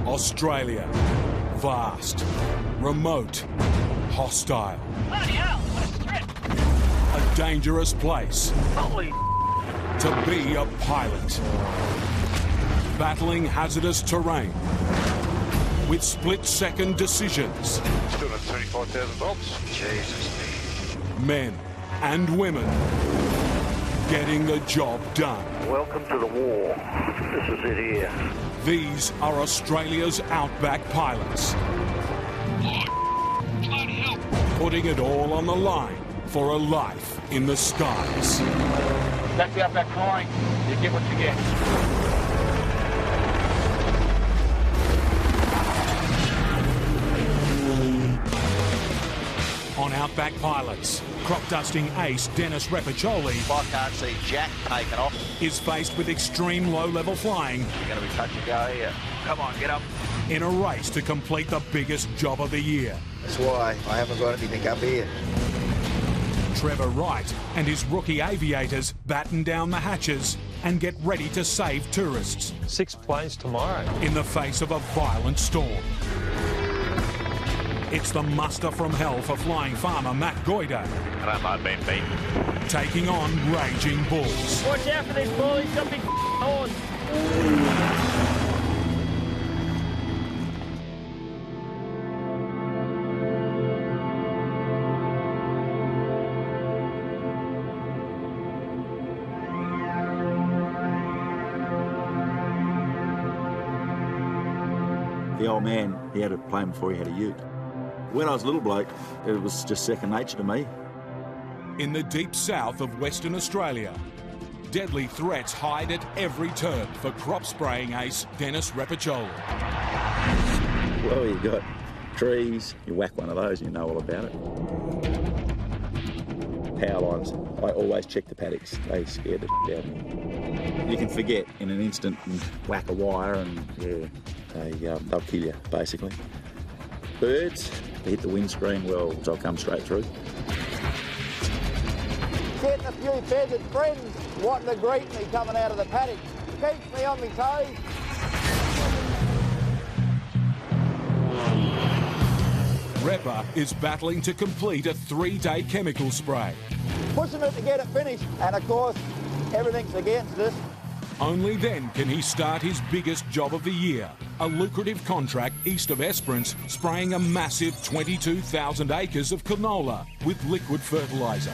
Australia. Vast, remote, hostile. Bloody hell, what a trip! A dangerous place Holy to be a pilot. Battling hazardous terrain with split-second decisions. Still at 35,000 volts. Jesus. Men and women getting the job done. Welcome to the war. This is it here. These are Australia's Outback Pilots. bloody hell! Putting it all on the line for a life in the skies. That's the Outback flying. You get what you get. On Outback Pilots, crop-dusting ace Dennis Repiccioli I can't see Jack taking off. is faced with extreme low-level flying You're going to be touch and go here. Come on, get up. in a race to complete the biggest job of the year. That's why I haven't got anything up here. Trevor Wright and his rookie aviators batten down the hatches and get ready to save tourists 6 planes tomorrow. in the face of a violent storm. It's the muster from hell for flying farmer Matt Goyder, And I might have been beaten. taking on raging bulls. Watch out for this bull, he's got a big horn. The old man, he had a plane before he had a ute. When I was a little bloke, it was just second nature to me. In the deep south of Western Australia, deadly threats hide at every turn for crop spraying ace Dennis Repiccioli. Well, you got trees, you whack one of those and you know all about it. Power lines, I always check the paddocks. They scared the shit out of me. You can forget in an instant and whack a wire and they'll kill you, basically. Birds, they hit the windscreen, well, they'll come straight through. Getting a few feathered friends wanting to greet me coming out of the paddock. Keeps me on my toes. Repper is battling to complete a 3-day chemical spray. Pushing it to get it finished. And of course, everything's against us. Only then can he start his biggest job of the year, a lucrative contract east of Esperance, spraying a massive 22,000 acres of canola with liquid fertiliser.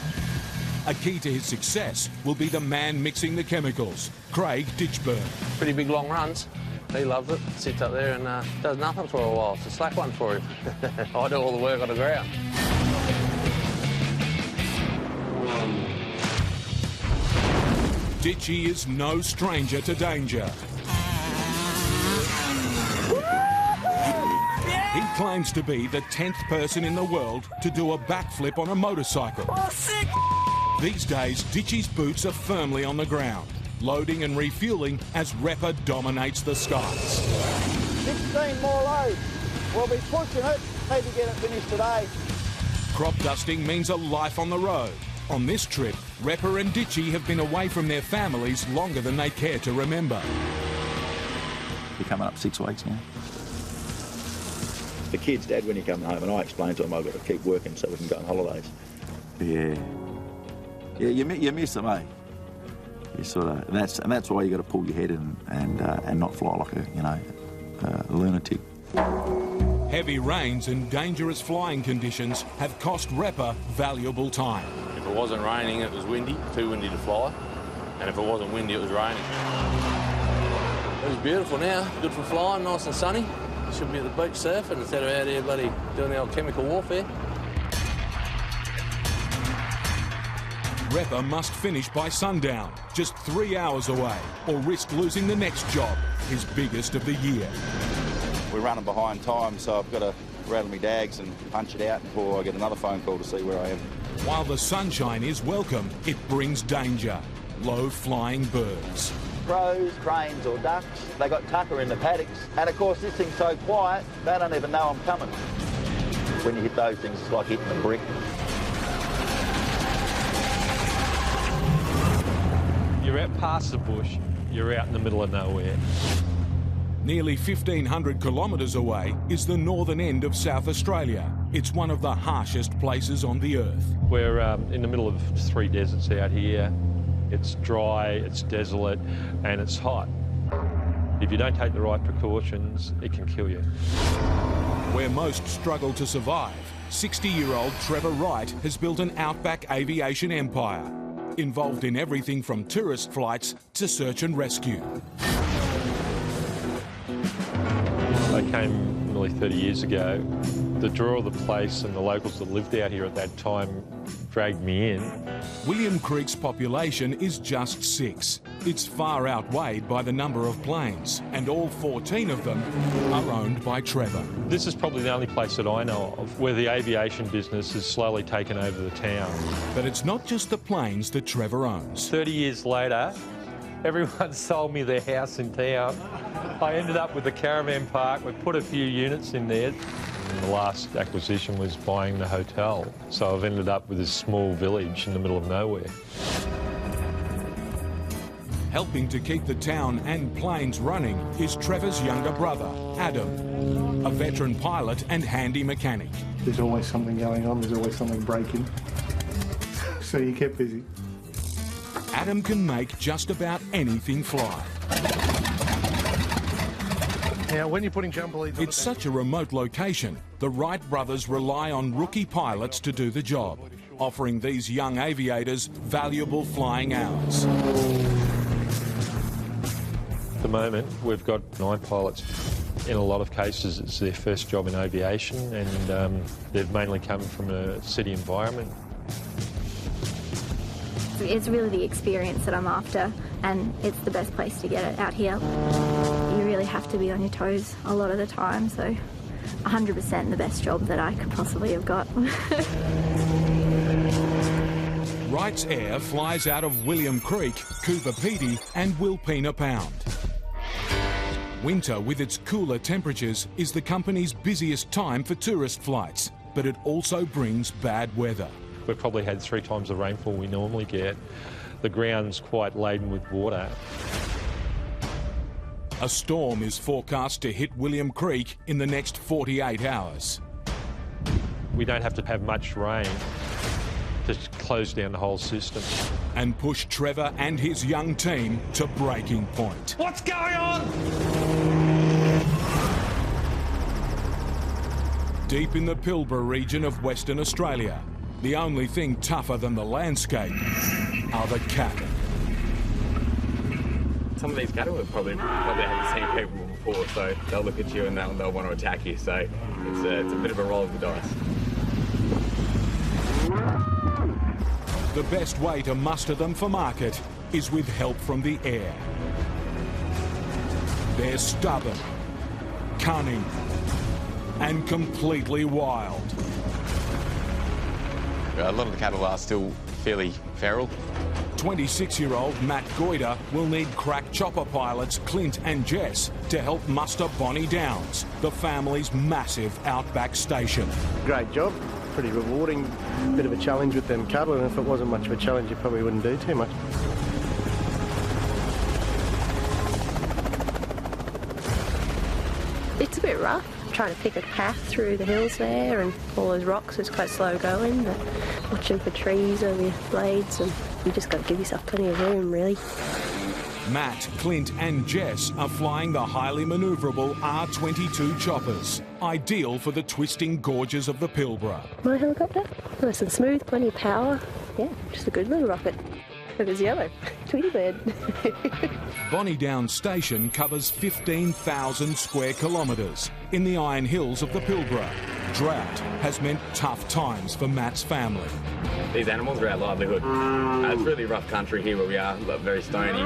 A key to his success will be the man mixing the chemicals, Craig Ditchburn. Pretty big long runs. He loves it. Sits up there and does nothing for a while. It's a slack one for him. I do all the work on the ground. Ditchy is no stranger to danger. He claims to be the 10th person in the world to do a backflip on a motorcycle. Oh, sick! These days, Ditchy's boots are firmly on the ground, loading and refueling as Repper dominates the skies. 16 more loads. We'll be pushing it. Maybe get it finished today. Crop dusting means a life on the road. On this trip, Repper and Ditchy have been away from their families longer than they care to remember. You're coming up 6 weeks now. The kids, Dad, when you come home, and I explain to them I've got to keep working so we can go on holidays. Yeah. Yeah, you miss them, eh? You sort of, and that's why you got to pull your head in and not fly like a lunatic. Heavy rains and dangerous flying conditions have cost Repper valuable time. If it wasn't raining, it was windy, too windy to fly. And if it wasn't windy, it was raining. It was beautiful now, good for flying, nice and sunny. Should be at the beach surfing instead of out here bloody doing the old chemical warfare. Repper must finish by sundown, just 3 hours away, or risk losing the next job, his biggest of the year. We're running behind time, so I've got to rattle my dags and punch it out before I get another phone call to see where I am. While the sunshine is welcome, it brings danger. Low-flying birds. Crows, cranes or ducks. They got tucker in the paddocks. And of course, this thing's so quiet, they don't even know I'm coming. When you hit those things, it's like hitting a brick. You're out past the bush, you're out in the middle of nowhere. Nearly 1,500 kilometres away is the northern end of South Australia. It's one of the harshest places on the earth. We're in the middle of 3 deserts out here. It's dry, it's desolate, and it's hot. If you don't take the right precautions, it can kill you. Where most struggle to survive, 60-year-old Trevor Wright has built an outback aviation empire, involved in everything from tourist flights to search and rescue. I came nearly 30 years ago. The draw of the place and the locals that lived out here at that time dragged me in. William Creek's population is just 6. It's far outweighed by the number of planes, and all 14 of them are owned by Trevor. This is probably the only place that I know of where the aviation business has slowly taken over the town. But it's not just the planes that Trevor owns. 30 years later, everyone sold me their house in town. I ended up with a caravan park. We put a few units in there. And the last acquisition was buying the hotel. So I've ended up with this small village in the middle of nowhere. Helping to keep the town and planes running is Trevor's younger brother, Adam, a veteran pilot and handy mechanic. There's always something going on, there's always something breaking. So you kept busy. Adam can make just about anything fly. Now, when you're putting jumper leads on It's such a remote location, the Wright brothers rely on rookie pilots to do the job, offering these young aviators valuable flying hours. At the moment, we've got 9 pilots. In a lot of cases, it's their first job in aviation, and they've mainly come from a city environment. It's really the experience that I'm after, and it's the best place to get it out here. You really have to be on your toes a lot of the time, so 100% the best job that I could possibly have got. Wright's Air flies out of William Creek, Cooper Pedy and Wilpena Pound. Winter, with its cooler temperatures, is the company's busiest time for tourist flights, but it also brings bad weather. We've probably had 3 times the rainfall we normally get. The ground's quite laden with water. A storm is forecast to hit William Creek in the next 48 hours. We don't have to have much rain to close down the whole system. And push Trevor and his young team to breaking point. What's going on? Deep in the Pilbara region of Western Australia, the only thing tougher than the landscape are the cattle. Some of these cattle have probably haven't seen people before, so they'll look at you and they'll want to attack you. So it's a bit of a roll of the dice. The best way to muster them for market is with help from the air. They're stubborn, cunning, and completely wild. A lot of the cattle are still fairly feral. 26-year-old Matt Goyder will need crack chopper pilots Clint and Jess to help muster Bonnie Downs, the family's massive outback station. Great job, pretty rewarding, bit of a challenge with them cattle, and if it wasn't much of a challenge you probably wouldn't do too much. It's a bit rough, trying to pick a path through the hills there, and all those rocks is quite slow going, but watching for trees over your blades, and you just got to give yourself plenty of room, really. Matt, Clint and Jess are flying the highly manoeuvrable R-22 choppers, ideal for the twisting gorges of the Pilbara. My helicopter, nice and smooth, plenty of power. Yeah, just a good little rocket. It was yellow, Tweety bird. Bonnie Downs Station covers 15,000 square kilometres in the Iron Hills of the Pilbara. Drought has meant tough times for Matt's family. These animals are our livelihood. It's really rough country here where we are, very stony.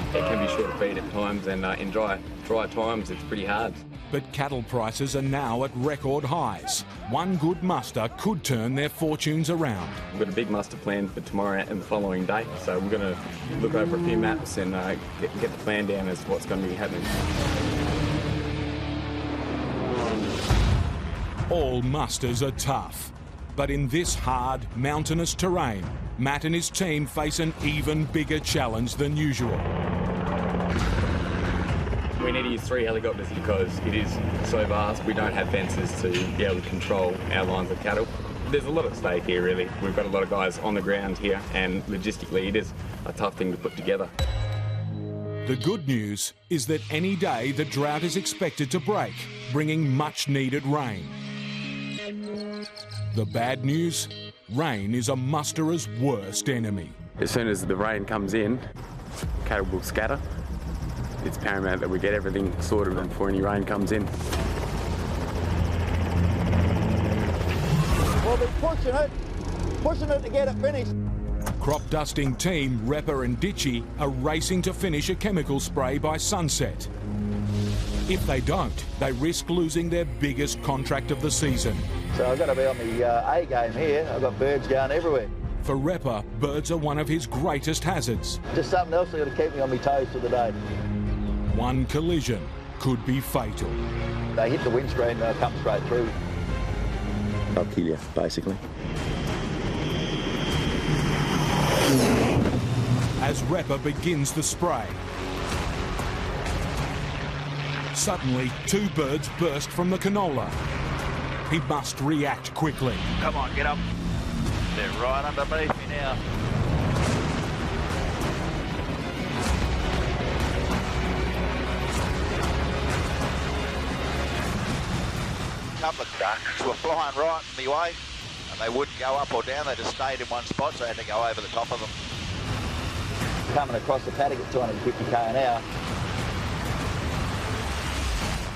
It can be short of feed at times, and in dry times it's pretty hard. But cattle prices are now at record highs. One good muster could turn their fortunes around. We've got a big muster planned for tomorrow and the following day, so we're going to look over a few maps and get the plan down as to what's going to be happening. All musters are tough, but in this hard, mountainous terrain, Matt and his team face an even bigger challenge than usual. We need to use 3 helicopters because it is so vast. We don't have fences to be able to control our lines of cattle. There's a lot at stake here, really. We've got a lot of guys on the ground here, and logistically it is a tough thing to put together. The good news is that any day the drought is expected to break, bringing much-needed rain. The bad news? Rain is a musterer's worst enemy. As soon as the rain comes in, cattle will scatter. It's paramount that we get everything sorted before any rain comes in. Well, they're pushing it to get it finished. Crop dusting team Repper and Ditchy are racing to finish a chemical spray by sunset. If they don't, they risk losing their biggest contract of the season. So I've got to be on the A game here. I've got birds going everywhere. For Repper, birds are one of his greatest hazards. Just something else that's got to keep me on my toes for the day. One collision could be fatal. They hit the windscreen, they'll come straight through. They'll kill you, basically. As Repper begins the spray, suddenly 2 birds burst from the canola. He must react quickly. Come on, get up. They're right underneath me now. A couple of ducks were flying right in my way, and they wouldn't go up or down. They just stayed in one spot, so I had to go over the top of them. Coming across the paddock at 250 k an hour.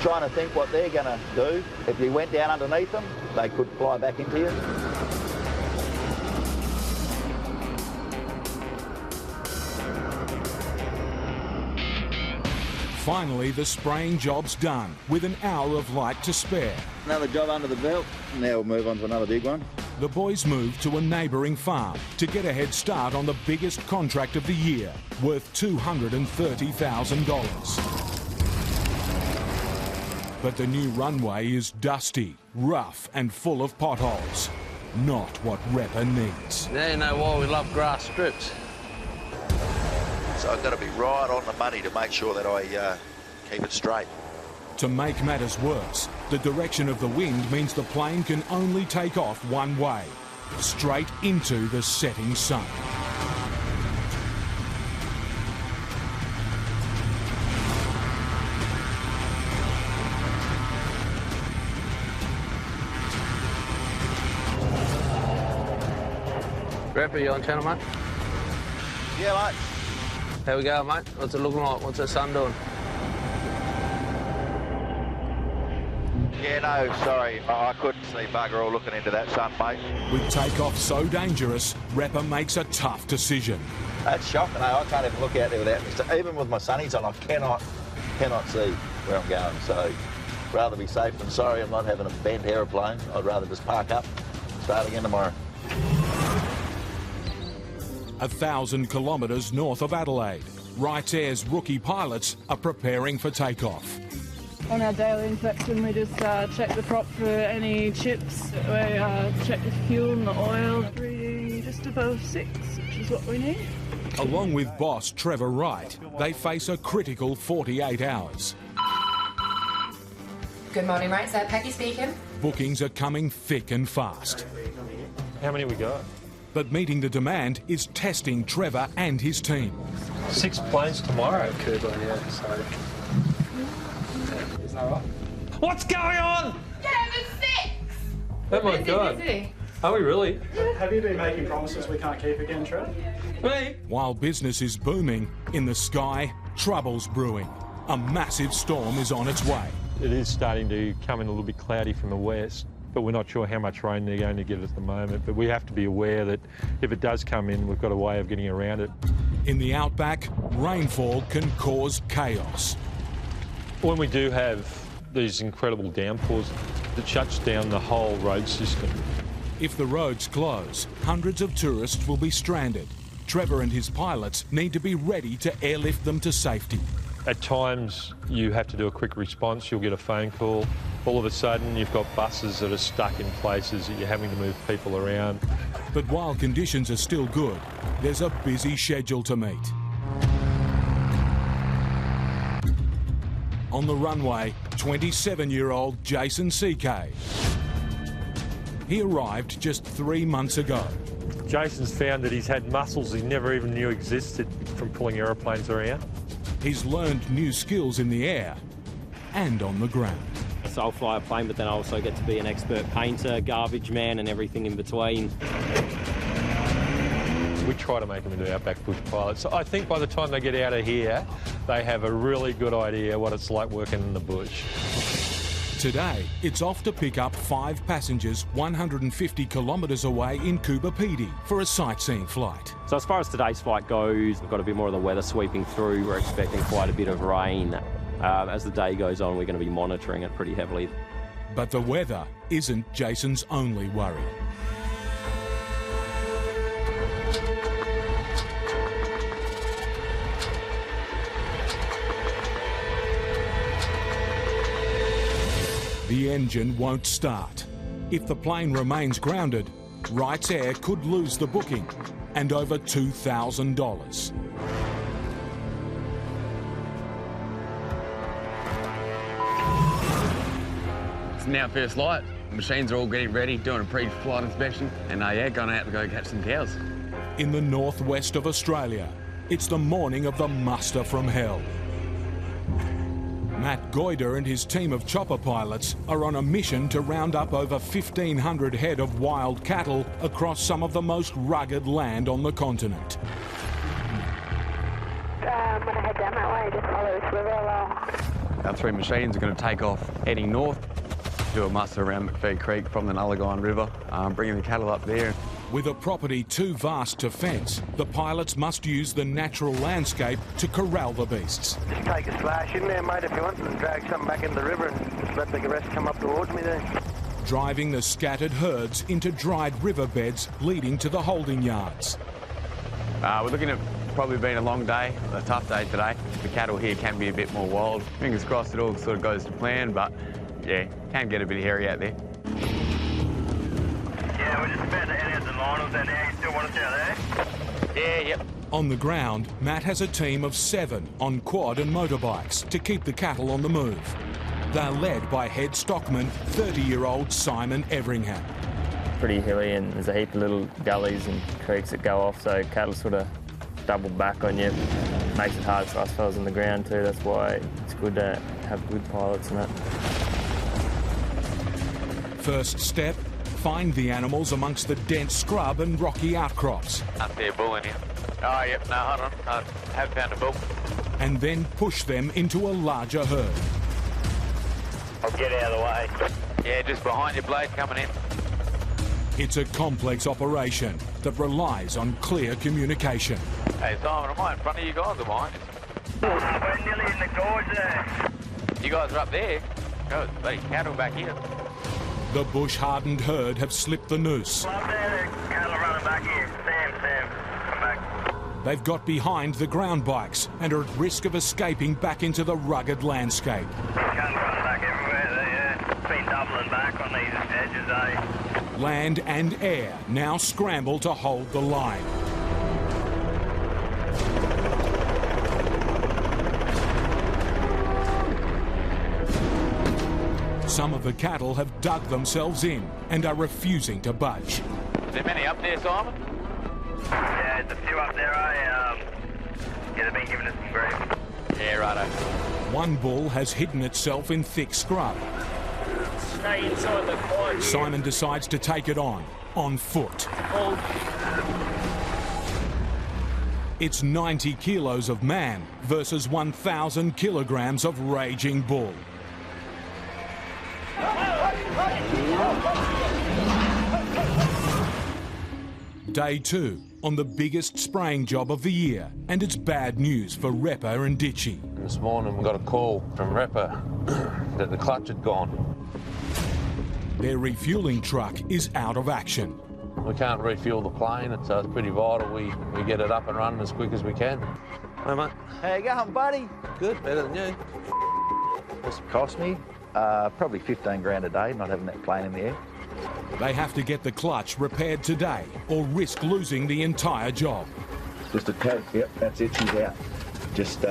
Trying to think what they're going to do. If you went down underneath them, they could fly back into you. Finally, the spraying job's done, with an hour of light to spare. Another job under the belt. Now we'll move on to another big one. The boys move to a neighbouring farm to get a head start on the biggest contract of the year, worth $230,000. But the new runway is dusty, rough and full of potholes. Not what Repper needs. Now you know why we love grass strips. So I've got to be right on the money to make sure that I keep it straight. To make matters worse, the direction of the wind means the plane can only take off one way, straight into the setting sun. Repper, you on channel, mate? Yeah, mate. How we go, mate? What's it looking like? What's the sun doing? Yeah, no, sorry. I couldn't see bugger all looking into that sun, mate. With takeoff so dangerous, Repper makes a tough decision. That's shocking, eh? I can't even look out there without me. So even with my sunnies on, I cannot see where I'm going. So rather be safe than sorry. I'm not having a bent aeroplane. I'd rather just park up and start again tomorrow. 1,000 kilometres north of Adelaide, Wright Air's rookie pilots are preparing for takeoff. On our daily inspection, we just check the prop for any chips. We check the fuel and the oil, reading just above 6, which is what we need. Along with boss Trevor Wright, they face a critical 48 hours. Good morning, Wright. Is that Peggy speaking? Bookings are coming thick and fast. How many we got? But meeting the demand is testing Trevor and his team. 6 planes tomorrow. Kuba, yeah, so... Is that right? What's going on? Yeah, there's 6! Oh my God. Busy. Are we really? Have you been making promises we can't keep again, Trev? Me? While business is booming, in the sky, trouble's brewing. A massive storm is on its way. It is starting to come in a little bit cloudy from the west, but we're not sure how much rain they're going to get at the moment. But we have to be aware that if it does come in, we've got a way of getting around it. In the outback, rainfall can cause chaos. When we do have these incredible downpours, it shuts down the whole road system. If the roads close, hundreds of tourists will be stranded. Trevor and his pilots need to be ready to airlift them to safety. At times, you have to do a quick response. You'll get a phone call. All of a sudden, you've got buses that are stuck in places that you're having to move people around. But while conditions are still good, there's a busy schedule to meet. On the runway, 27-year-old Jason CK. He arrived just 3 months ago. Jason's found that he's had muscles he never even knew existed from pulling aeroplanes around. He's learned new skills in the air and on the ground. So I'll fly a plane, but then I also get to be an expert painter, garbage man, and everything in between. We try to make them into Outback bush pilots. So I think by the time they get out of here, they have a really good idea what it's like working in the bush. Today, it's off to pick up 5 passengers 150 kilometres away in Kubapidi for a sightseeing flight. So as far as today's flight goes, we've got a bit more of the weather sweeping through. We're expecting quite a bit of rain. As the day goes on, we're going to be monitoring it pretty heavily. But the weather isn't Jason's only worry. The engine won't start. If the plane remains grounded, Wright's Air could lose the booking and over $2,000. It's now first light. Machines are all getting ready, doing a pre-flight inspection, and yeah, going out to go catch some cows. In the northwest of Australia, it's the morning of the muster from hell. Matt Goyder and his team of chopper pilots are on a mission to round up over 1,500 head of wild cattle across some of the most rugged land on the continent. I'm going to head down that way, just follow this river along. Our 3 machines are going to take off heading north, do a muster around McPhee Creek from the Nullagine River, bringing the cattle up there. With a property too vast to fence, the pilots must use the natural landscape to corral the beasts. Just take a slash in there, mate, if you want, and drag some back into the river and just let the rest come up towards me there. Driving the scattered herds into dried riverbeds leading to the holding yards. We're looking at probably being a long day, a tough day today. The cattle here can be a bit more wild. Fingers crossed it all sort of goes to plan, but yeah, can get a bit hairy out there. Yeah, we're just about to head out the line. There now. You still want us out there? Yeah, yep. On the ground, Matt has a team of 7 on quad and motorbikes to keep the cattle on the move. They're led by head stockman, 30-year-old Simon Everingham. Pretty hilly and there's a heap of little gullies and creeks that go off, so cattle sort of double back on you. Makes it hard for us fellas on the ground too. That's why it's good to have good pilots and that. First step, find the animals amongst the dense scrub and rocky outcrops. Up there, bull in here. Oh, yep, no, hold on. I have found a bull. And then push them into a larger herd. I'll get out of the way. Yeah, just behind your blade coming in. It's a complex operation that relies on clear communication. Hey, Simon, am I in front of you guys or behind you? We're nearly in the gorge there. You guys are up there. Oh, there's bloody cattle back here. The bush-hardened herd have slipped the noose. Up there, the cattle running back here. Sam, come back. They've got behind the ground bikes and are at risk of escaping back into the rugged landscape. Cattle running back everywhere there, yeah. It's been doubling back on these edges, eh? Land and air now scramble to hold the line. Some of the cattle have dug themselves in and are refusing to budge. Is there many up there, Simon? Yeah, there's a few up there, eh? Yeah, they've been giving us some grief. Yeah, righto. One bull has hidden itself in thick scrub. Stay inside the quiet. Simon decides to take it on foot. It's 90 kilos of man versus 1,000 kilograms of raging bull. Day 2 on the biggest spraying job of the year, and it's bad news for Repper and Ditchy. This morning we got a call from Repper that the clutch had gone. Their refuelling truck is out of action. We can't refuel the plane, so it's pretty vital we get it up and running as quick as we can. Hey, mate. How you going, buddy? Good, better than you. What's it cost me? Probably 15 grand a day, not having that plane in the air. They have to get the clutch repaired today or risk losing the entire job. Just a tag, yep, that's it, she's out. Just,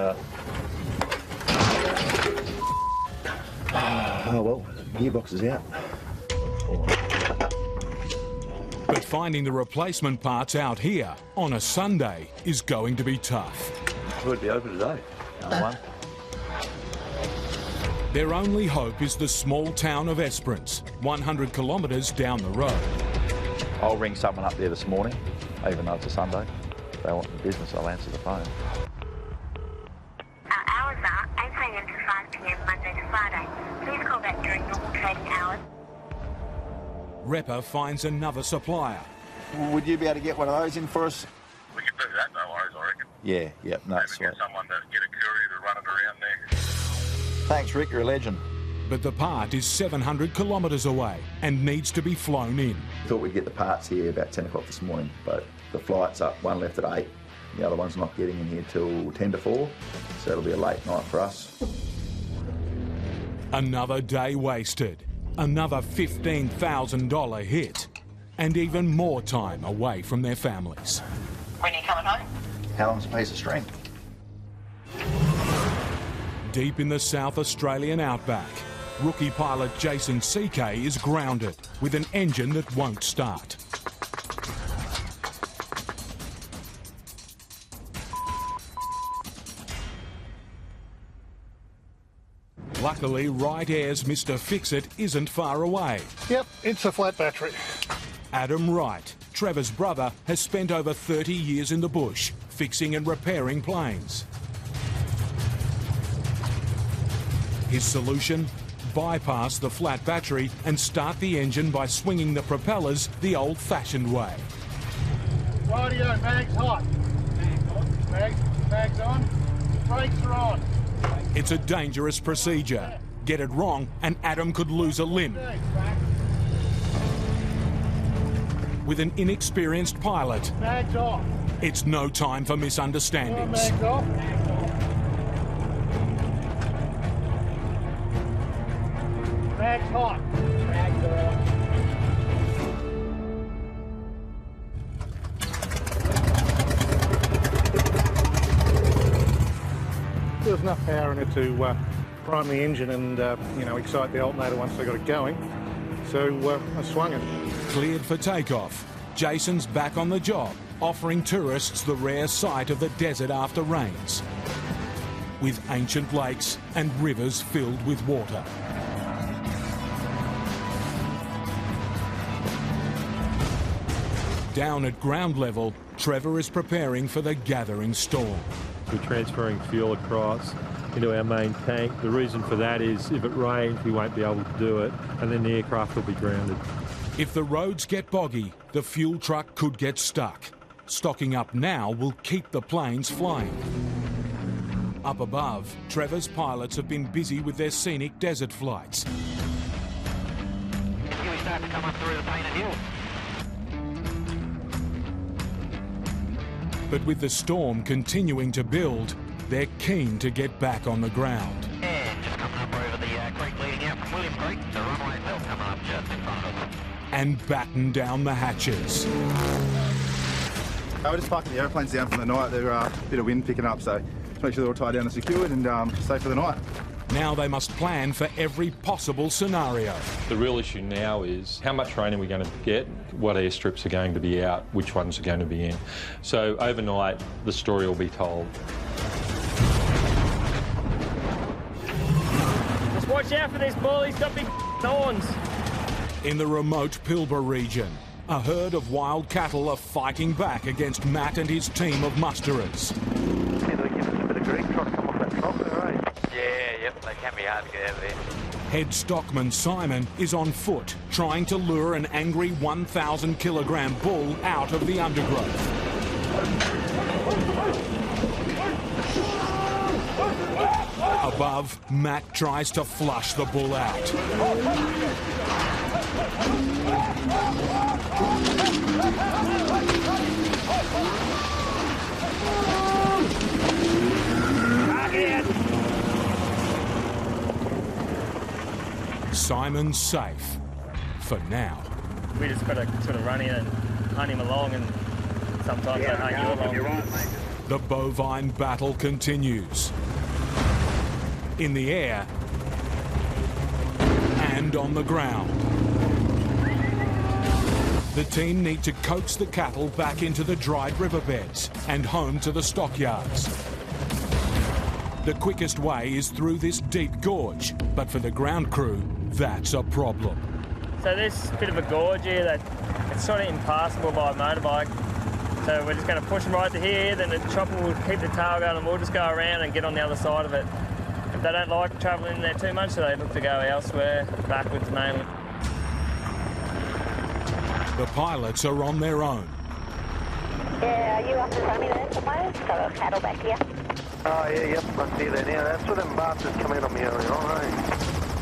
Oh well, gearbox is out. But finding the replacement parts out here on a Sunday is going to be tough. Would be open today. Their only hope is the small town of Esperance, 100 kilometres down the road. I'll ring someone up there this morning, even though it's a Sunday. If they want the business, I'll answer the phone. Our hours are 8 a.m. to 5 p.m. Monday to Friday. Please call back during normal trading hours. Repper finds another supplier. Would you be able to get one of those in for us? We can do that, no worries, I reckon. Yeah, no, Maybe get someone to get a courier to run it around there. Thanks, Rick, you're a legend. But the part is 700 kilometres away and needs to be flown in. Thought we'd get the parts here about 10 o'clock this morning, but the flight's up, one left at 8. The other one's not getting in here till 10 to 4, so it'll be a late night for us. Another day wasted, another $15,000 hit, and even more time away from their families. When are you coming home? How long's a piece of string? Deep in the South Australian Outback, rookie pilot Jason CK is grounded with an engine that won't start. Luckily, Right Air's Mr. Fix-It isn't far away. Yep, it's a flat battery. Adam Wright, Trevor's brother, has spent over 30 years in the bush, fixing and repairing planes. His solution? Bypass the flat battery and start the engine by swinging the propellers the old-fashioned way. Rightio, mag's hot. Mag's on. Brakes are on. It's a dangerous procedure. Get it wrong and Adam could lose a limb. With an inexperienced pilot, Mag's off. it's no time for misunderstandings. Mag's off. Mag's hot. Mag's off. There's enough power in it to prime the engine and, excite the alternator once they got it going. So I swung it. Cleared for takeoff. Jason's back on the job, offering tourists the rare sight of the desert after rains, with ancient lakes and rivers filled with water. Down at ground level, Trevor is preparing for the gathering storm. We're transferring fuel across into our main tank. The reason for that is if it rains, we won't be able to do it, and then the aircraft will be grounded. If the roads get boggy, the fuel truck could get stuck. Stocking up now will keep the planes flying. Up above, Trevor's pilots have been busy with their scenic desert flights. Here we start to come up through the painted hill. But with the storm continuing to build, they're keen to get back on the ground. And just coming up over the creek leading out from William Creek. The runway belt coming up just in front of us. And batten down the hatches. We're just parking the aeroplanes down for the night. There's a bit of wind picking up, so just make sure they're all tied down and secured and safe for the night. Now they must plan for every possible scenario. The real issue now is how much rain are we going to get, what airstrips are going to be out, which ones are going to be in. So overnight, the story will be told. Just watch out for this bull, he's got big thorns. In the remote Pilbara region, a herd of wild cattle are fighting back against Matt and his team of musterers. Yep, they can be hard to get out of there. Head stockman Simon is on foot, trying to lure an angry 1,000-kilogram bull out of the undergrowth. Above, Matt tries to flush the bull out. Simon's safe, for now. We just got to sort of run in and hunt him along, and sometimes they hunt you along. The bovine battle continues. In the air, on the ground. The team need to coax the cattle back into the dried riverbeds and home to the stockyards. The quickest way is through this deep gorge, but for the ground crew, that's a problem. So this bit of a gorge here, that it's sort of impassable by a motorbike. So we're just going to push them right to here, then the chopper will keep the tail going and we'll just go around and get on the other side of it. If they don't like travelling in there too much, so they look to go elsewhere, backwards mainly. The pilots are on their own. Yeah, are you up and running there somewhere? Got a cattle back here. Oh, yeah, yep, I see that now. That's where them bastards come in on me earlier on, eh?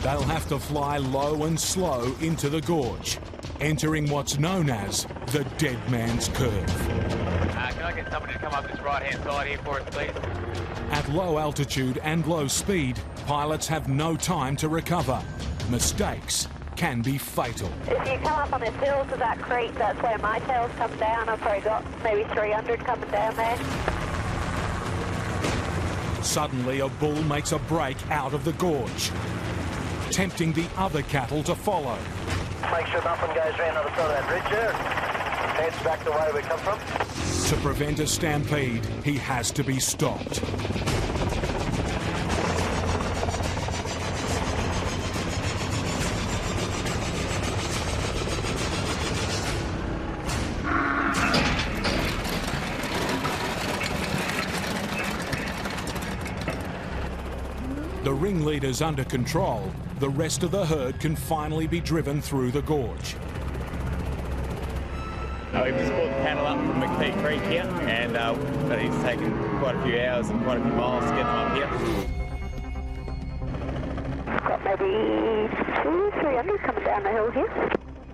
They'll have to fly low and slow into the gorge, entering what's known as the Dead Man's Curve. Can I get somebody to come up this right-hand side here for us, please? At low altitude and low speed, pilots have no time to recover. Mistakes can be fatal. If you come up on this hill to that creek, that's where my tails come down. I've probably got maybe 300 coming down there. Suddenly, a bull makes a break out of the gorge, tempting the other cattle to follow. Make sure nothing goes around the other side of that ridge there. Heads back the way we come from. To prevent a stampede, he has to be stopped. The ringleader's under control, the rest of the herd can finally be driven through the gorge. We've just brought the cattle up from McPhee Creek here, and but it's taken quite a few hours and quite a few miles to get them up here. Got maybe 200-300 coming down the hill here.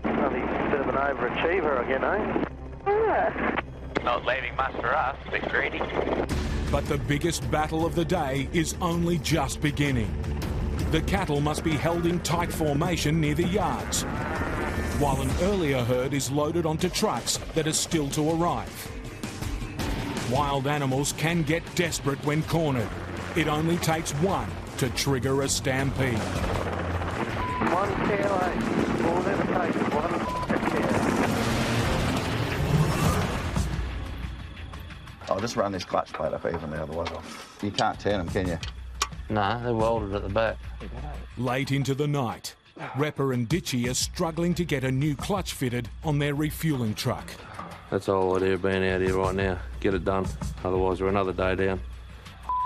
Probably a bit of an overachiever again, eh? Yeah. Not leaving much for us, a bit greedy. But the biggest battle of the day is only just beginning. The cattle must be held in tight formation near the yards, while an earlier herd is loaded onto trucks that are still to arrive. Wild animals can get desperate when cornered. It only takes one to trigger a stampede. One tail, eh? All that it takes, one tail. I'll just run this clutch plate up evenly, otherwise you can't turn them, can you? No, they're welded at the back. Late into the night, Repper and Ditchy are struggling to get a new clutch fitted on their refuelling truck. That's all idea of being out here right now. Get it done, otherwise we're another day down.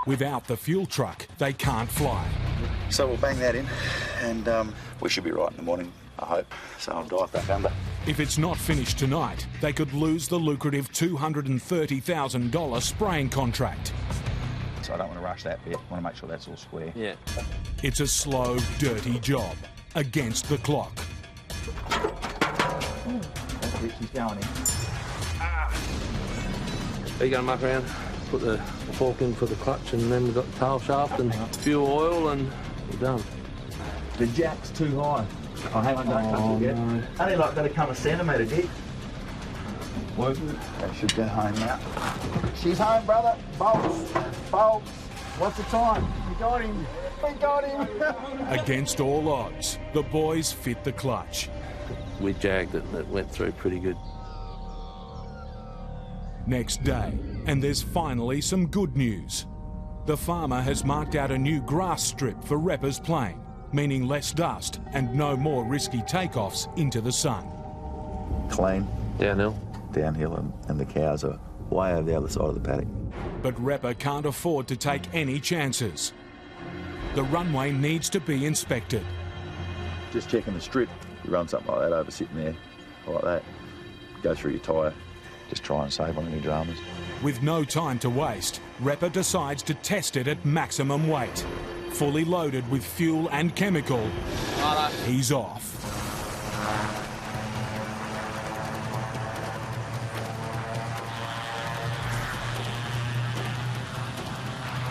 Without the fuel truck, they can't fly. So we'll bang that in, and we should be right in the morning, I hope. So I'll dive back under. If it's not finished tonight, they could lose the lucrative $230,000 spraying contract. So I don't want to rush that bit. I want to make sure that's all square. Yeah. It's a slow, dirty job against the clock. She's going in. Are you going to muck around? Put the fork in for the clutch, and then we've got the tail shaft and fuel oil, and we're done. The jack's too high. Oh, hang on, don't touch it yet. No. Only like got to come a centimetre, Dick. Work. They should go home now. She's home, brother. Bolts. Bolts. What's the time? We got him. We got him. Against all odds, the boys fit the clutch. We jagged it, and it went through pretty good. Next day, and there's finally some good news. The farmer has marked out a new grass strip for Repper's plane, meaning less dust and no more risky takeoffs into the sun. Clean. Downhill. Downhill, and the cows are way over the other side of the paddock. But Repper can't afford to take any chances. The runway needs to be inspected. Just checking the strip. You run something like that over sitting there, like that, go through your tyre. Just try and save on any dramas. With no time to waste, Repper decides to test it at maximum weight. Fully loaded with fuel and chemical, he's off.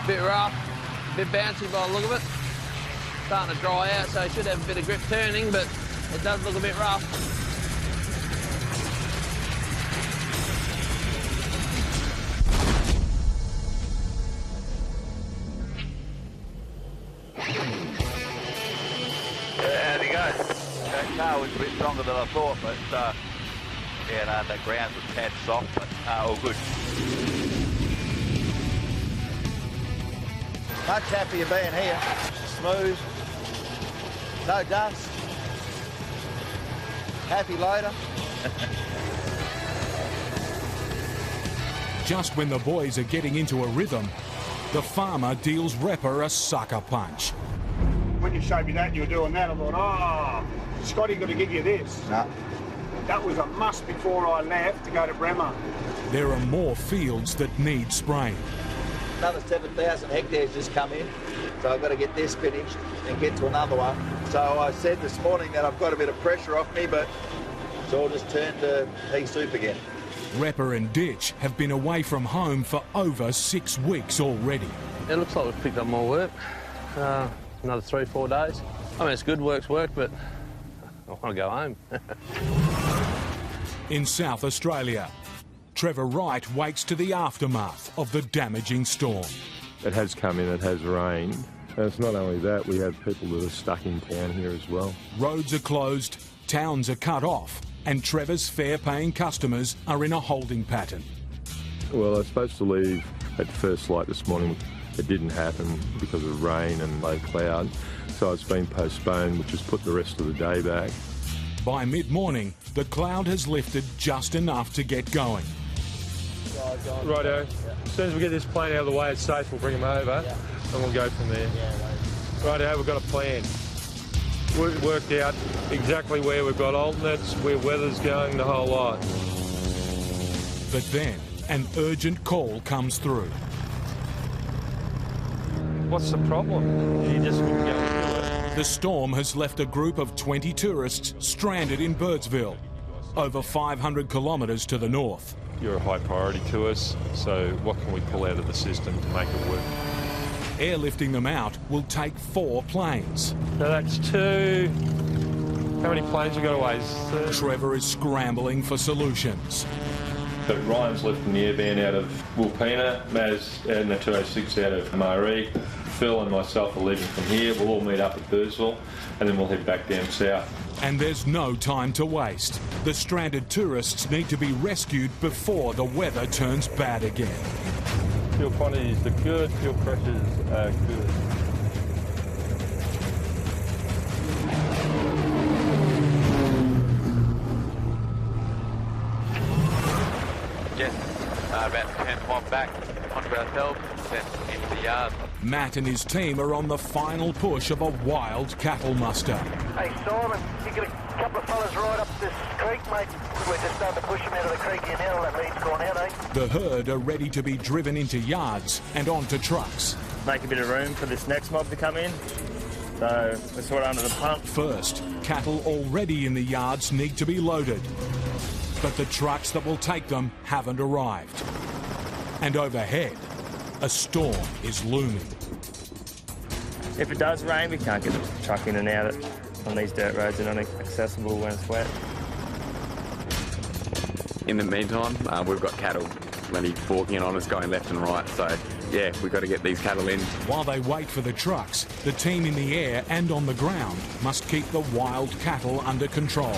Bit rough, bit bouncy by the look of it. Starting to dry out, so it should have a bit of grip turning, but it does look a bit rough. How'd he go? That car was a bit stronger than I thought, but yeah, no, the ground was a tad soft, but all good. Much happier being here. Smooth, no dust, happy loader. Just when the boys are getting into a rhythm, the farmer deals Repper a sucker punch. When you showed me that, you were doing that, I thought, oh, Scotty got to give you this. No. That was a must before I left to go to Bremer. There are more fields that need spraying. Another 7,000 hectares just come in, so I've got to get this finished and get to another one. So I said this morning that I've got a bit of pressure off me, but so I'll just turn to pea soup again. Repper and Ditch have been away from home for over 6 weeks already. It looks like we've picked up more work. Another 3-4 days. I mean, it's good work's work, but I want to go home. In South Australia, Trevor Wright wakes to the aftermath of the damaging storm. It has come in, it has rained. And it's not only that, we have people that are stuck in town here as well. Roads are closed, towns are cut off, and Trevor's fare-paying customers are in a holding pattern. Well, I was supposed to leave at first light this morning. It didn't happen because of rain and low cloud, so it's been postponed, which has put the rest of the day back. By mid-morning, the cloud has lifted just enough to get going. Righto. As soon as we get this plane out of the way, it's safe, we'll bring them over, and we'll go from there. Righto, we've got a plan. We've worked out exactly where we've got alternates, where weather's going, the whole lot. But then, an urgent call comes through. What's the problem? You just wouldn't go and do it. The storm has left a group of 20 tourists stranded in Birdsville, over 500 kilometres to the north. You're a high priority to us, so what can we pull out of the system to make it work? Airlifting them out will take 4 planes. So that's 2. How many planes have got away? Trevor is scrambling for solutions. But Ryan's lifting the airband out of Wilpena, Maz and the 206 out of Maree. Phil and myself are leaving from here. We'll all meet up at Birdsville and then we'll head back down south. And there's no time to waste. The stranded tourists need to be rescued before the weather turns bad again. Fuel quantities are good, fuel pressures are good. Yes, about 10 miles back onto ourselves, then into the yard. Matt and his team are on the final push of a wild cattle muster. Hey, Simon, you get a couple of fellas right up this creek, mate. We're just starting to push them out of the creek here now. That lead's gone out, eh? The herd are ready to be driven into yards and onto trucks. Make a bit of room for this next mob to come in. So we're sort of under the pump. First, cattle already in the yards need to be loaded. But the trucks that will take them haven't arrived. And overhead, a storm is looming. If it does rain, we can't get the truck in and out on these dirt roads. They're not accessible when it's wet. In the meantime, we've got cattle plenty forking on us, going left and right. So, yeah, we've got to get these cattle in. While they wait for the trucks, the team in the air and on the ground must keep the wild cattle under control.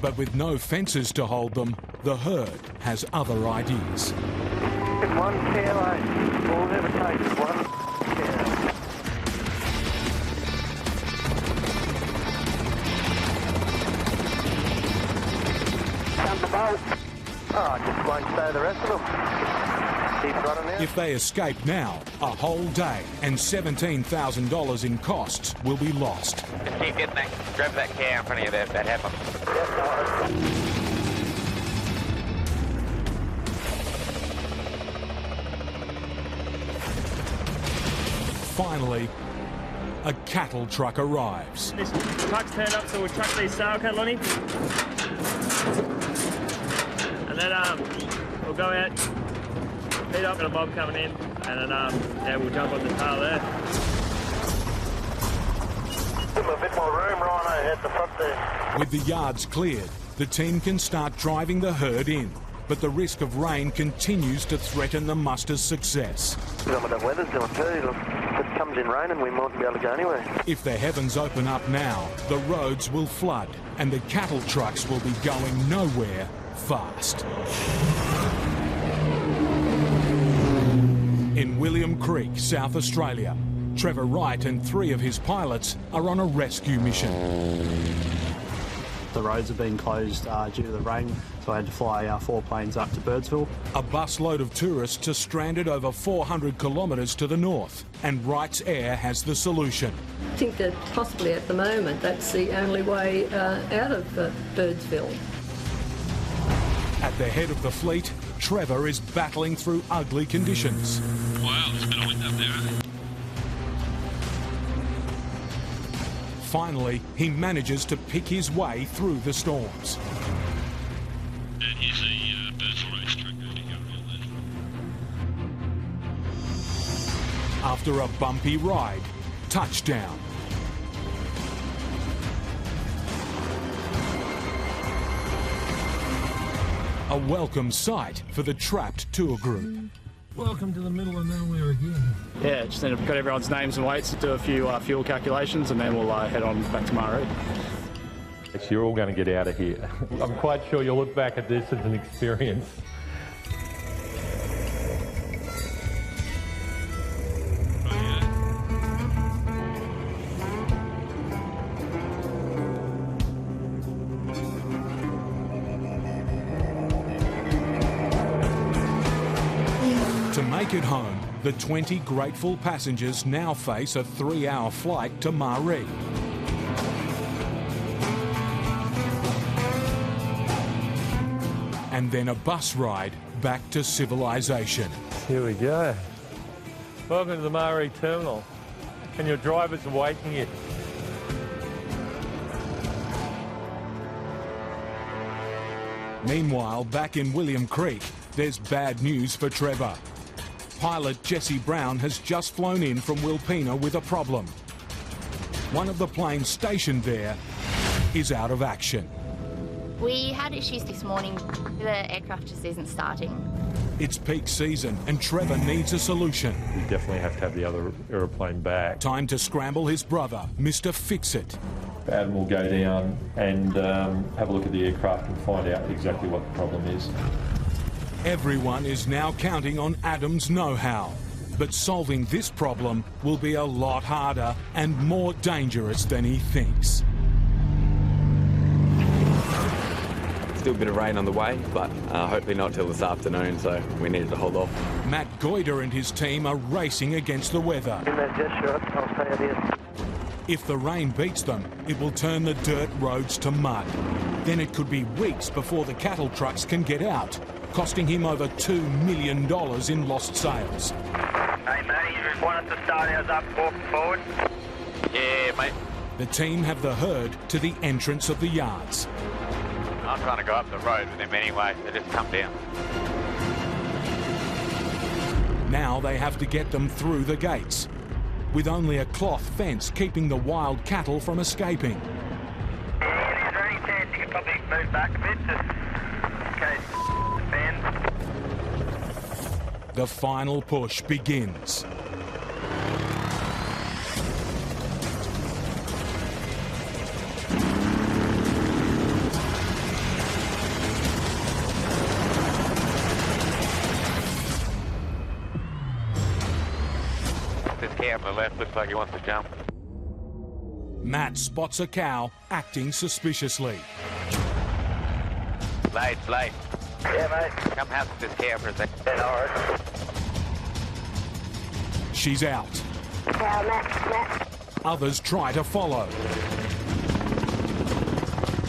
But with no fences to hold them, the herd has other ideas. If one cow ain't, all it ever takes is one cow. Come to boat. Oh, I just won't stay the rest of them. Keep running out. If they escape now, a whole day and $17,000 in costs will be lost. Just keep getting that, grab that cow in front of you there if that happens. Finally, a cattle truck arrives. This truck's turned up, so we'll truck these sour cattle on him. And then we'll go out, meet up with a mob coming in, and then yeah, we'll jump on the tail there. Give them a bit more room, Rhino, at the front there. With the yards cleared, the team can start driving the herd in. But the risk of rain continues to threaten the muster's success. Some of the weather's doing too. It's coming comes in raining, we mightn't be able to go anywhere. If the heavens open up now, the roads will flood and the cattle trucks will be going nowhere fast. In William Creek, South Australia, Trevor Wright and 3 of his pilots are on a rescue mission. The roads have been closed due to the rain, so I had to fly 4 planes up to Birdsville. A busload of tourists are stranded over 400 kilometres to the north, and Wright's Air has the solution. I think that possibly at the moment that's the only way out of Birdsville. At the head of the fleet, Trevor is battling through ugly conditions. Wow, there's a bit of wind up there. Finally, he manages to pick his way through the storms. And here's a Birdsville racetrack there to go around there. After a bumpy ride, touchdown. A welcome sight for the trapped tour group. Welcome to the middle of nowhere again. Yeah, just got everyone's names and weights to do a few fuel calculations, and then we'll head on back to Murray. You're all going to get out of here. I'm quite sure you'll look back at this as an experience. To make it home, the 20 grateful passengers now face a 3-hour flight to Maree. And then a bus ride back to civilization. Here we go. Welcome to the Maree terminal. And your drivers are waiting you. Meanwhile, back in William Creek, there's bad news for Trevor. Pilot Jesse Brown has just flown in from Wilpena with a problem. One of the planes stationed there is out of action. We had issues this morning. The aircraft just isn't starting. It's peak season and Trevor needs a solution. We definitely have to have the other aeroplane back. Time to scramble his brother, Mr. Fix-It. Adam will go down and have a look at the aircraft and find out exactly what the problem is. Everyone is now counting on Adam's know-how, but solving this problem will be a lot harder and more dangerous than he thinks. Still a bit of rain on the way, but hopefully not till this afternoon, so we needed to hold off. Matt Goyder and his team are racing against the weather. In that jet shot, I'll stay at it. If the rain beats them, it will turn the dirt roads to mud. Then it could be weeks before the cattle trucks can get out, costing him over $2 million in lost sales. Hey, Matty, you just want us to start ours up, walking forward? Yeah, mate. The team have the herd to the entrance of the yards. I'm trying to go up the road with them anyway, so just come down. Now they have to get them through the gates, with only a cloth fence keeping the wild cattle from escaping. Yeah, is there any chance you could probably move back a bit, just in case the bend? The final push begins. This cow on the left looks like he wants to jump. Matt spots a cow acting suspiciously. Blade. Yeah, mate. Come help this cow for a second. Yeah, all right. She's out. Cow, Matt. Others try to follow.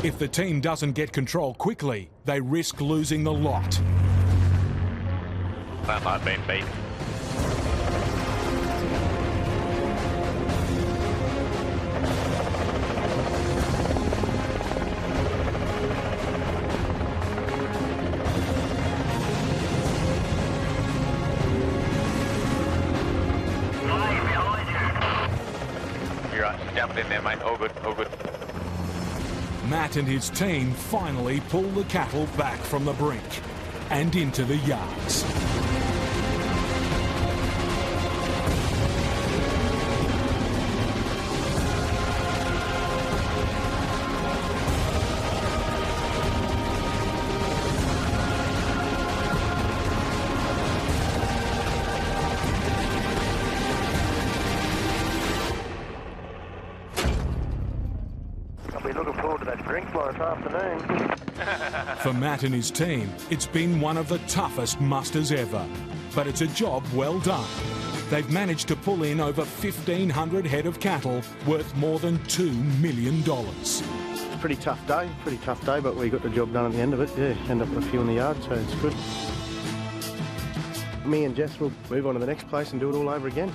If the team doesn't get control quickly, they risk losing the lot. That might have been beat. You're right, jump in there, mate. All good. Matt and his team finally pull the cattle back from the brink and into the yards. be looking forward to that drink by this afternoon. For Matt and his team, it's been one of the toughest musters ever. But it's a job well done. They've managed to pull in over 1,500 head of cattle worth more than $2 million. Pretty tough day, but we got the job done at the end of it, yeah. End up with a few in the yard, so it's good. Me and Jess will move on to the next place and do it all over again.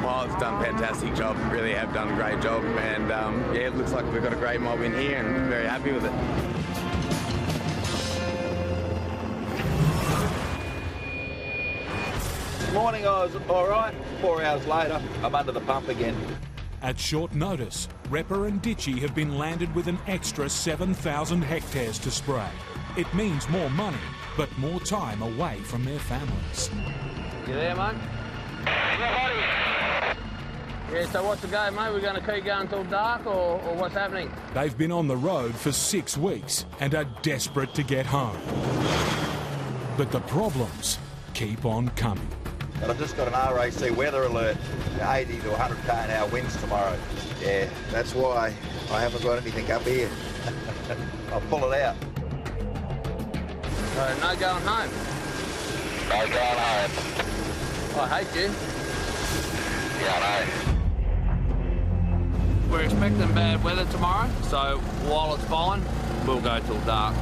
Well, it's done a fantastic job, really have done a great job, and yeah, it looks like we've got a great mob in here and very happy with it. Morning, I was all right. 4 hours later, I'm under the pump again. At short notice, Repper and Ditchy have been landed with an extra 7,000 hectares to spray. It means more money, but more time away from their families. You there, mate? Yeah, so what's the go, mate? We're going to keep going until dark, or what's happening? They've been on the road for 6 weeks and are desperate to get home. But the problems keep on coming. But I've just got an RAC weather alert, 80 to 100 km/h winds tomorrow. Yeah, that's why I haven't got anything up here. I'll pull it out. So no going home? No going home. I hate you. Yeah, I know. We're expecting bad weather tomorrow, so while it's fine, we'll go till dark.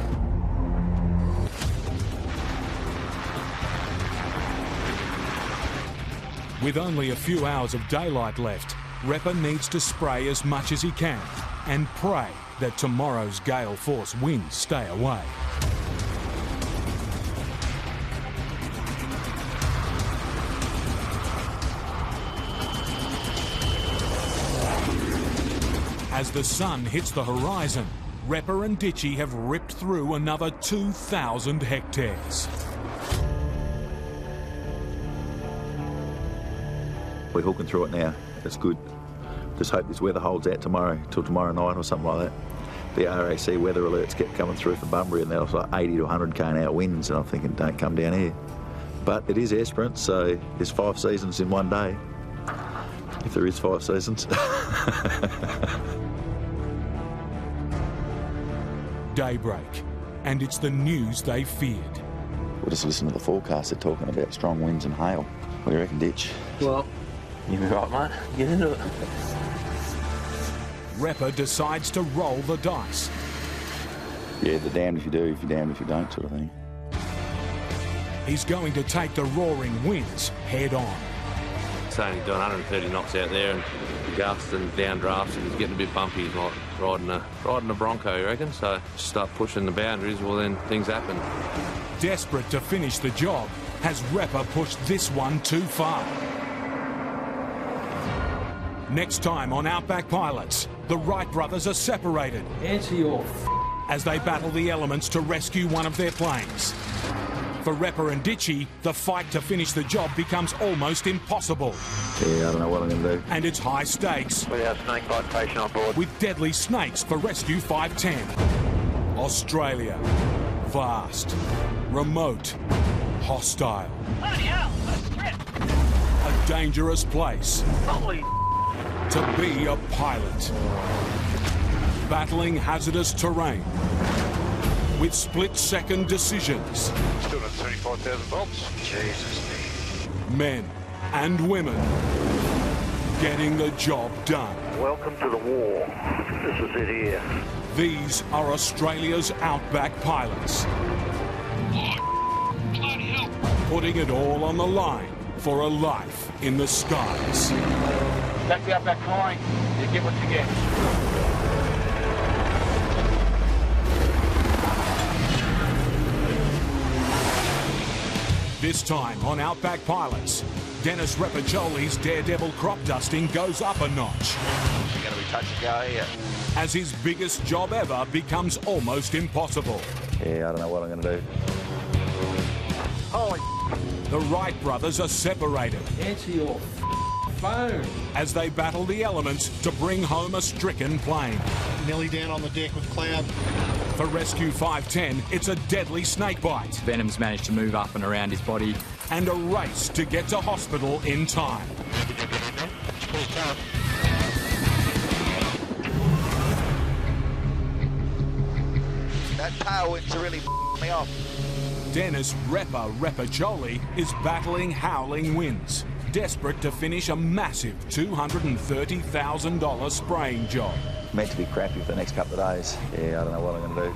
With only a few hours of daylight left, Repper needs to spray as much as he can and pray that tomorrow's gale force winds stay away. As the sun hits the horizon, Repper and Ditchy have ripped through another 2,000 hectares. We're hooking through it now. That's good. Just hope this weather holds out tomorrow, till tomorrow night or something like that. The RAC weather alerts kept coming through for Bunbury and there was like 80 to 100 km/h winds, and I'm thinking, don't come down here. But it is Esperance, so there's 5 seasons in one day. If there is 5 seasons. Daybreak, and it's the news they feared. We'll just listen to the forecast. They're talking about strong winds and hail. What do you reckon, Ditch? Well, you're right, mate. Get into it. Repper decides to roll the dice. Yeah, the damned if you do, if you're damned if you don't sort of thing. He's going to take the roaring winds head on. It's only doing 130 knots out there and gusts and downdrafts, and it's getting a bit bumpy. He's like riding a Bronco, you reckon? So just start pushing the boundaries, well then things happen. Desperate to finish the job, has Repper pushed this one too far? Next time on Outback Pilots, the Wright brothers are separated. Answer your as they battle the elements to rescue one of their planes. For Repper and Ditchy, the fight to finish the job becomes almost impossible. Yeah, I don't know what I'm going to do. And it's high stakes. With our snakebite patient on board. With deadly snakes for Rescue 510. Australia. Vast. Remote. Hostile. Bloody hell, that's a trip. A dangerous place. Holy to be a pilot. Battling hazardous terrain. With split-second decisions. Still at 35,000 volts. Jesus. Men and women getting the job done. Welcome to the war. This is it here. These are Australia's Outback Pilots. Putting it all on the line for a life in the skies. That's the Outback flying. You get what you get. This time on Outback Pilots, Dennis Repacholi's daredevil crop dusting goes up a notch. It's going to be touch and go here. As his biggest job ever becomes almost impossible. Yeah, I don't know what I'm going to do. Holy. The Wright brothers are separated. Answer your phone. As they battle the elements to bring home a stricken plane. Nearly down on the deck with cloud. For Rescue 510, it's a deadly snakebite. Venom's managed to move up and around his body. And a race to get to hospital in time. tailwinds are really me off. Dennis Repacholi is battling howling winds, desperate to finish a massive $230,000 spraying job. Meant to be crappy for the next couple of days. Yeah, I don't know what I'm going to do.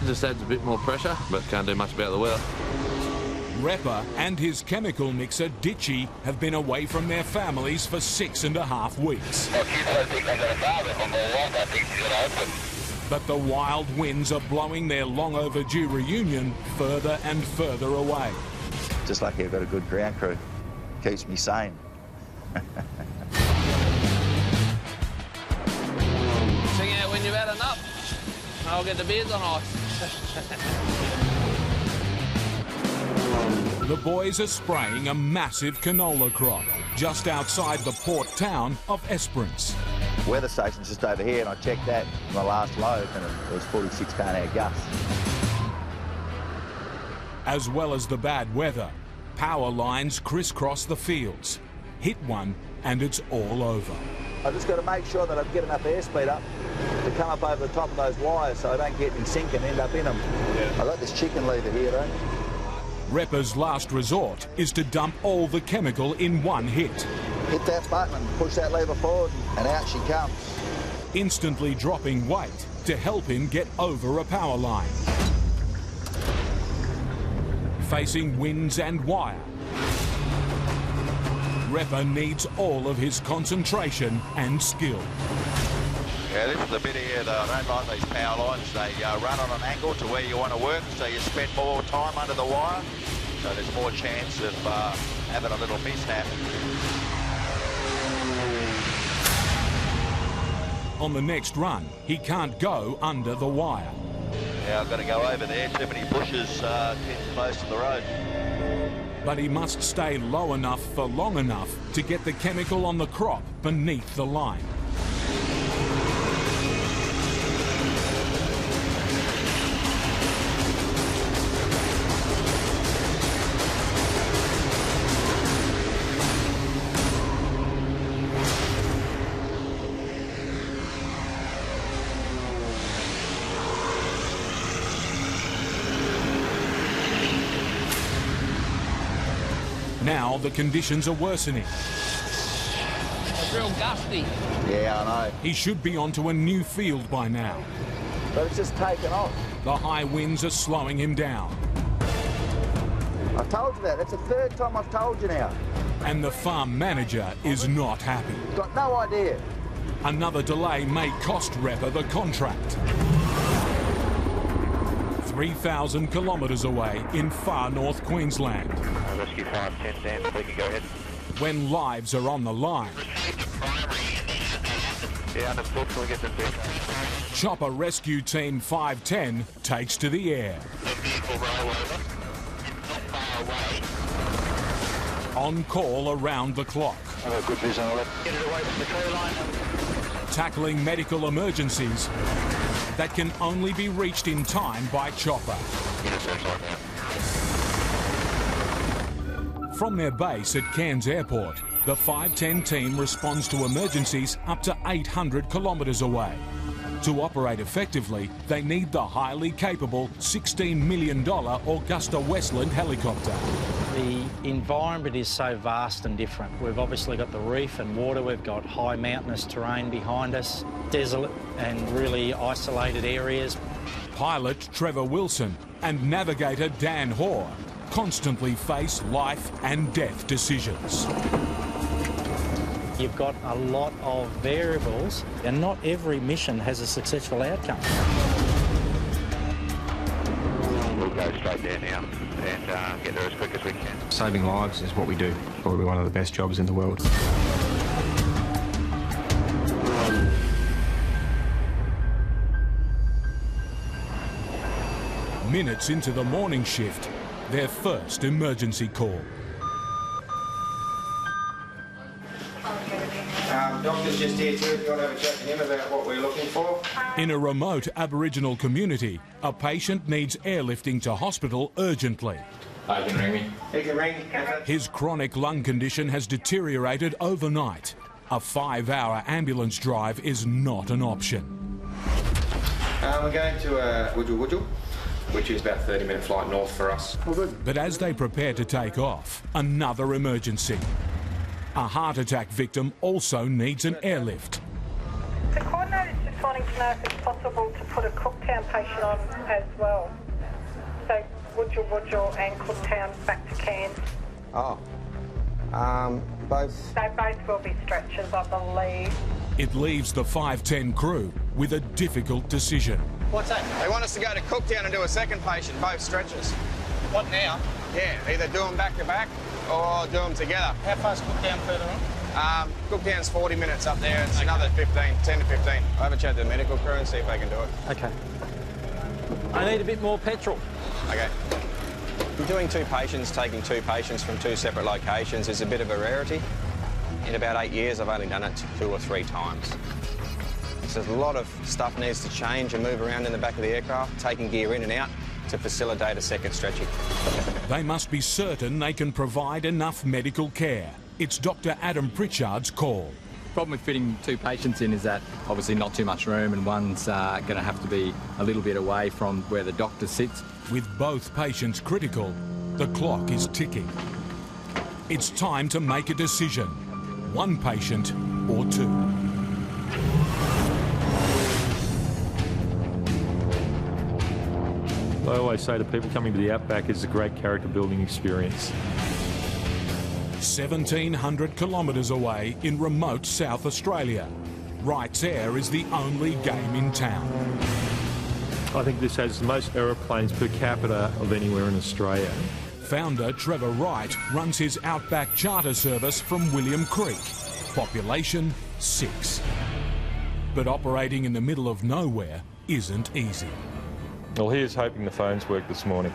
It just adds a bit more pressure, but can't do much about the weather. Repper and his chemical mixer, Ditchy, have been away from their families for 6.5 weeks. But the wild winds are blowing their long overdue reunion further and further away. Just lucky I've got a good ground crew. Keeps me sane. Sing out when you've had enough. I'll get the beers on ice. The boys are spraying a massive canola crop just outside the port town of Esperance. Weather station's just over here, and I checked that in my last load, and it was 46 km/h gusts. As well as the bad weather, power lines crisscross the fields. Hit one and it's all over. I've just got to make sure that I get enough airspeed up to come up over the top of those wires so I don't get in sync and end up in them. Yeah. I've got this chicken lever here, though. Repper's last resort is to dump all the chemical in one hit. Hit that button and push that lever forward, and out she comes. Instantly dropping weight to help him get over a power line. Facing winds and wire, Repper needs all of his concentration and skill. Yeah, this is the bit here that I don't like these power lines. They run on an angle to where you want to work, so you spend more time under the wire, so there's more chance of having a little mishap. On the next run, he can't go under the wire. Yeah, I've got to go over there. Too many bushes getting close to the road. But he must stay low enough for long enough to get the chemical on the crop beneath the line. Now the conditions are worsening. It's real gusty. Yeah, I know. He should be onto a new field by now. But it's just taken off. The high winds are slowing him down. I've told you that. That's the third time I've told you now. And the farm manager is not happy. Got no idea. Another delay may cost Repper the contract. 3,000 kilometres away in far north Queensland. Rescue 510, Dan, we can go ahead. When lives are on the line. Yeah, understood, can we get them there? Chopper Rescue Team 510 takes to the air. The vehicle roll over. Not far away. On call around the clock. I've got good vision on it. Get it away from the tree line. Tackling medical emergencies that can only be reached in time by chopper. From their base at Cairns Airport, the 510 team responds to emergencies up to 800 kilometres away. To operate effectively, they need the highly capable $16 million Augusta Westland helicopter. The environment is so vast and different. We've obviously got the reef and water, we've got high mountainous terrain behind us, desolate and really isolated areas. Pilot Trevor Wilson and navigator Dan Hoare constantly face life and death decisions. You've got a lot of variables and not every mission has a successful outcome. We'll go straight there now and get there as quick as we can. Saving lives is what we do. Probably one of the best jobs in the world. Minutes into the morning shift, their first emergency call. Doctor's just here too, if you want to have a chat to him about what we're looking for. In a remote Aboriginal community, a patient needs airlifting to hospital urgently. He can ring me. He can ring. His chronic lung condition has deteriorated overnight. A 5-hour ambulance drive is not an option. We're going to Wudjul, which is about a 30-minute flight north for us. But as they prepare to take off, another emergency. A heart attack victim also needs an airlift. The coordinator's just wanting to know if it's possible to put a Cooktown patient on as well. So Wudjul and Cooktown back to Cairns. Oh. Both? They both will be stretchers, I believe. It leaves the 510 crew with a difficult decision. What's that? They want us to go to Cooktown and do a second patient, both stretchers. What now? Yeah, either do them back to back or do them together. How far's Cooktown further on? Cooktown's 40 minutes up there. It's another 10 to 15. I'll have a chat to the medical crew and see if they can do it. Okay. I need a bit more petrol. Okay. Doing two patients, taking two patients from two separate locations is a bit of a rarity. In about 8 years, I've only done it 2 or 3 times. So a lot of stuff needs to change and move around in the back of the aircraft, taking gear in and out to facilitate a second stretching. They must be certain they can provide enough medical care. It's Dr. Adam Pritchard's call. The problem with fitting 2 patients in is that obviously not too much room, and one's going to have to be a little bit away from where the doctor sits. With both patients critical, the clock is ticking. It's time to make a decision. 1 patient or 2. I always say to people coming to the Outback, it's a great character building experience. 1,700 kilometres away in remote South Australia, Wright's Air is the only game in town. I think this has the most aeroplanes per capita of anywhere in Australia. Founder Trevor Wright runs his Outback charter service from William Creek. Population 6. But operating in the middle of nowhere isn't easy. Well, here's hoping the phones work this morning.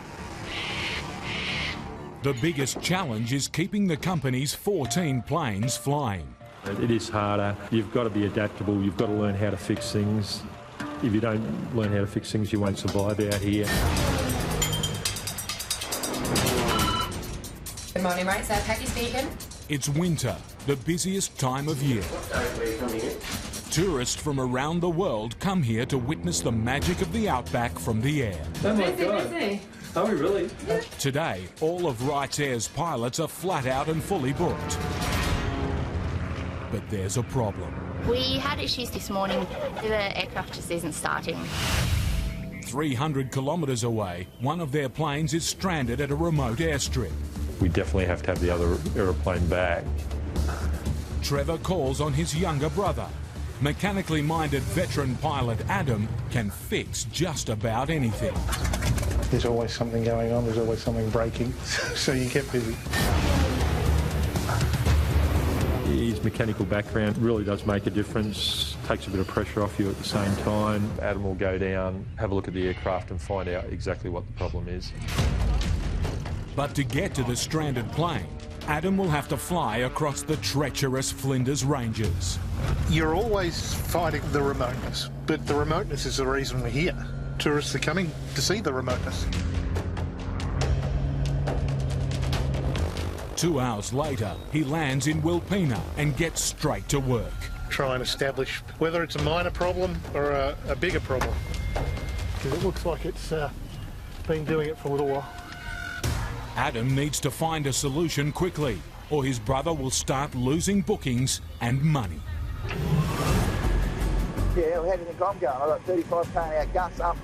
The biggest challenge is keeping the company's 14 planes flying. It is harder. You've got to be adaptable. You've got to learn how to fix things. If you don't learn how to fix things, you won't survive out here. Good morning, mate. So, Peggy speaking. It's winter, the busiest time of year. Tourists from around the world come here to witness the magic of the Outback from the air. Oh my God. Are we really? Today, all of Wright's Air's pilots are flat out and fully booked. But there's a problem. We had issues this morning. The aircraft just isn't starting. 300 kilometres away, one of their planes is stranded at a remote airstrip. We definitely have to have the other aeroplane back. Trevor calls on his younger brother. Mechanically minded veteran pilot Adam can fix just about anything. There's always something going on, there's always something breaking, so you get busy. His mechanical background really does make a difference, takes a bit of pressure off you at the same time. Adam will go down, have a look at the aircraft and find out exactly what the problem is. But to get to the stranded plane, Adam will have to fly across the treacherous Flinders Ranges. You're always fighting the remoteness, but the remoteness is the reason we're here. Tourists are coming to see the remoteness. 2 hours later, he lands in Wilpena and gets straight to work. Try and establish whether it's a minor problem or a bigger problem. Because it looks like it's been doing it for a little while. Adam needs to find a solution quickly, or his brother will start losing bookings and money. Yeah, well, how do you think I'm going? I've got 35 km/h gusts up.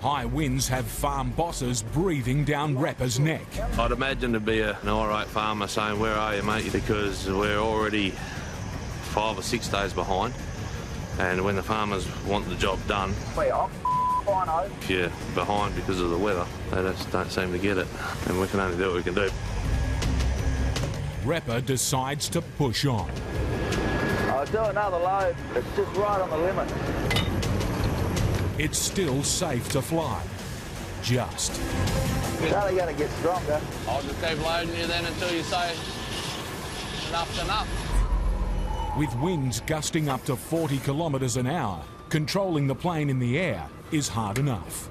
High winds have farm bosses breathing down Rapper's neck. I'd imagine there'd be an irate farmer saying, "Where are you, mate?" Because we're already 5 or 6 days behind. And when the farmers want the job done, if you're behind because of the weather, they just don't seem to get it. And we can only do what we can do. Rapper decides to push on. I'll do another load. It's just right on the limit. It's still safe to fly. Just. It's only going to get stronger. I'll just keep loading you then until you say enough's enough. With winds gusting up to 40 kilometres an hour, controlling the plane in the air is hard enough.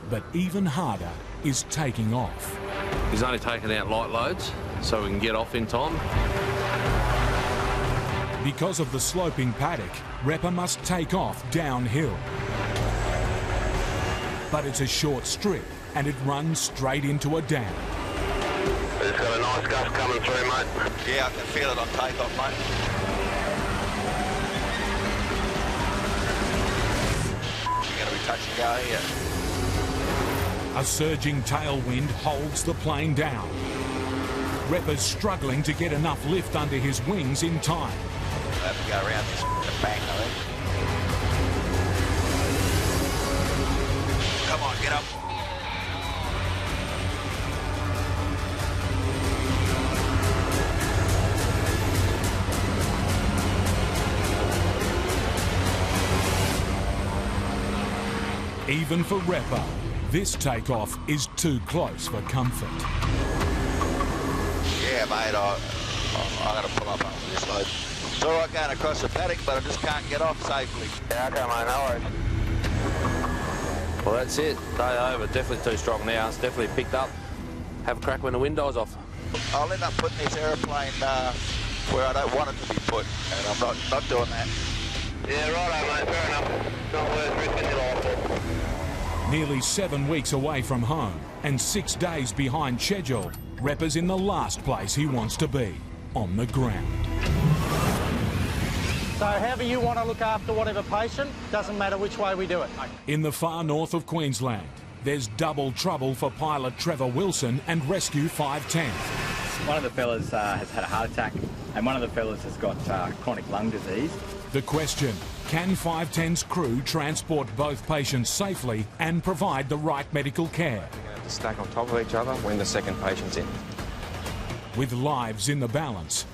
But even harder is taking off. He's only taken out light loads so we can get off in time. Because of the sloping paddock, Rapper must take off downhill. but it's a short strip and it runs straight into a dam. It's got a nice gust coming through, mate. Yeah, I can feel it on takeoff, mate. You're going to be touch and go here. A surging tailwind holds the plane down. Repper's struggling to get enough lift under his wings in time. I'll have to go around this bank, I think. Come on, get up. Even for Repper, this takeoff is too close for comfort. Yeah, mate, I got to pull up on this load. It's all right going across the paddock, but I just can't get off safely. Yeah, okay, mate, no worries. Well, that's it. Day over. Definitely too strong now. It's definitely picked up. Have a crack when the wind dies off. I'll end up putting this aeroplane where I don't want it to be put, and I'm not doing that. Yeah, righto, mate, fair enough. Not worth risking it all for. Nearly 7 weeks away from home and 6 days behind schedule, Repper's in the last place he wants to be, on the ground. So however you want to look after whatever patient, doesn't matter which way we do it. In the far north of Queensland, there's double trouble for pilot Trevor Wilson and Rescue 510. One of the fellas has had a heart attack and one of the fellas has got chronic lung disease. The question, can 510's crew transport both patients safely and provide the right medical care? We're going to have to stack on top of each other when the second patient's in. With lives in the balance,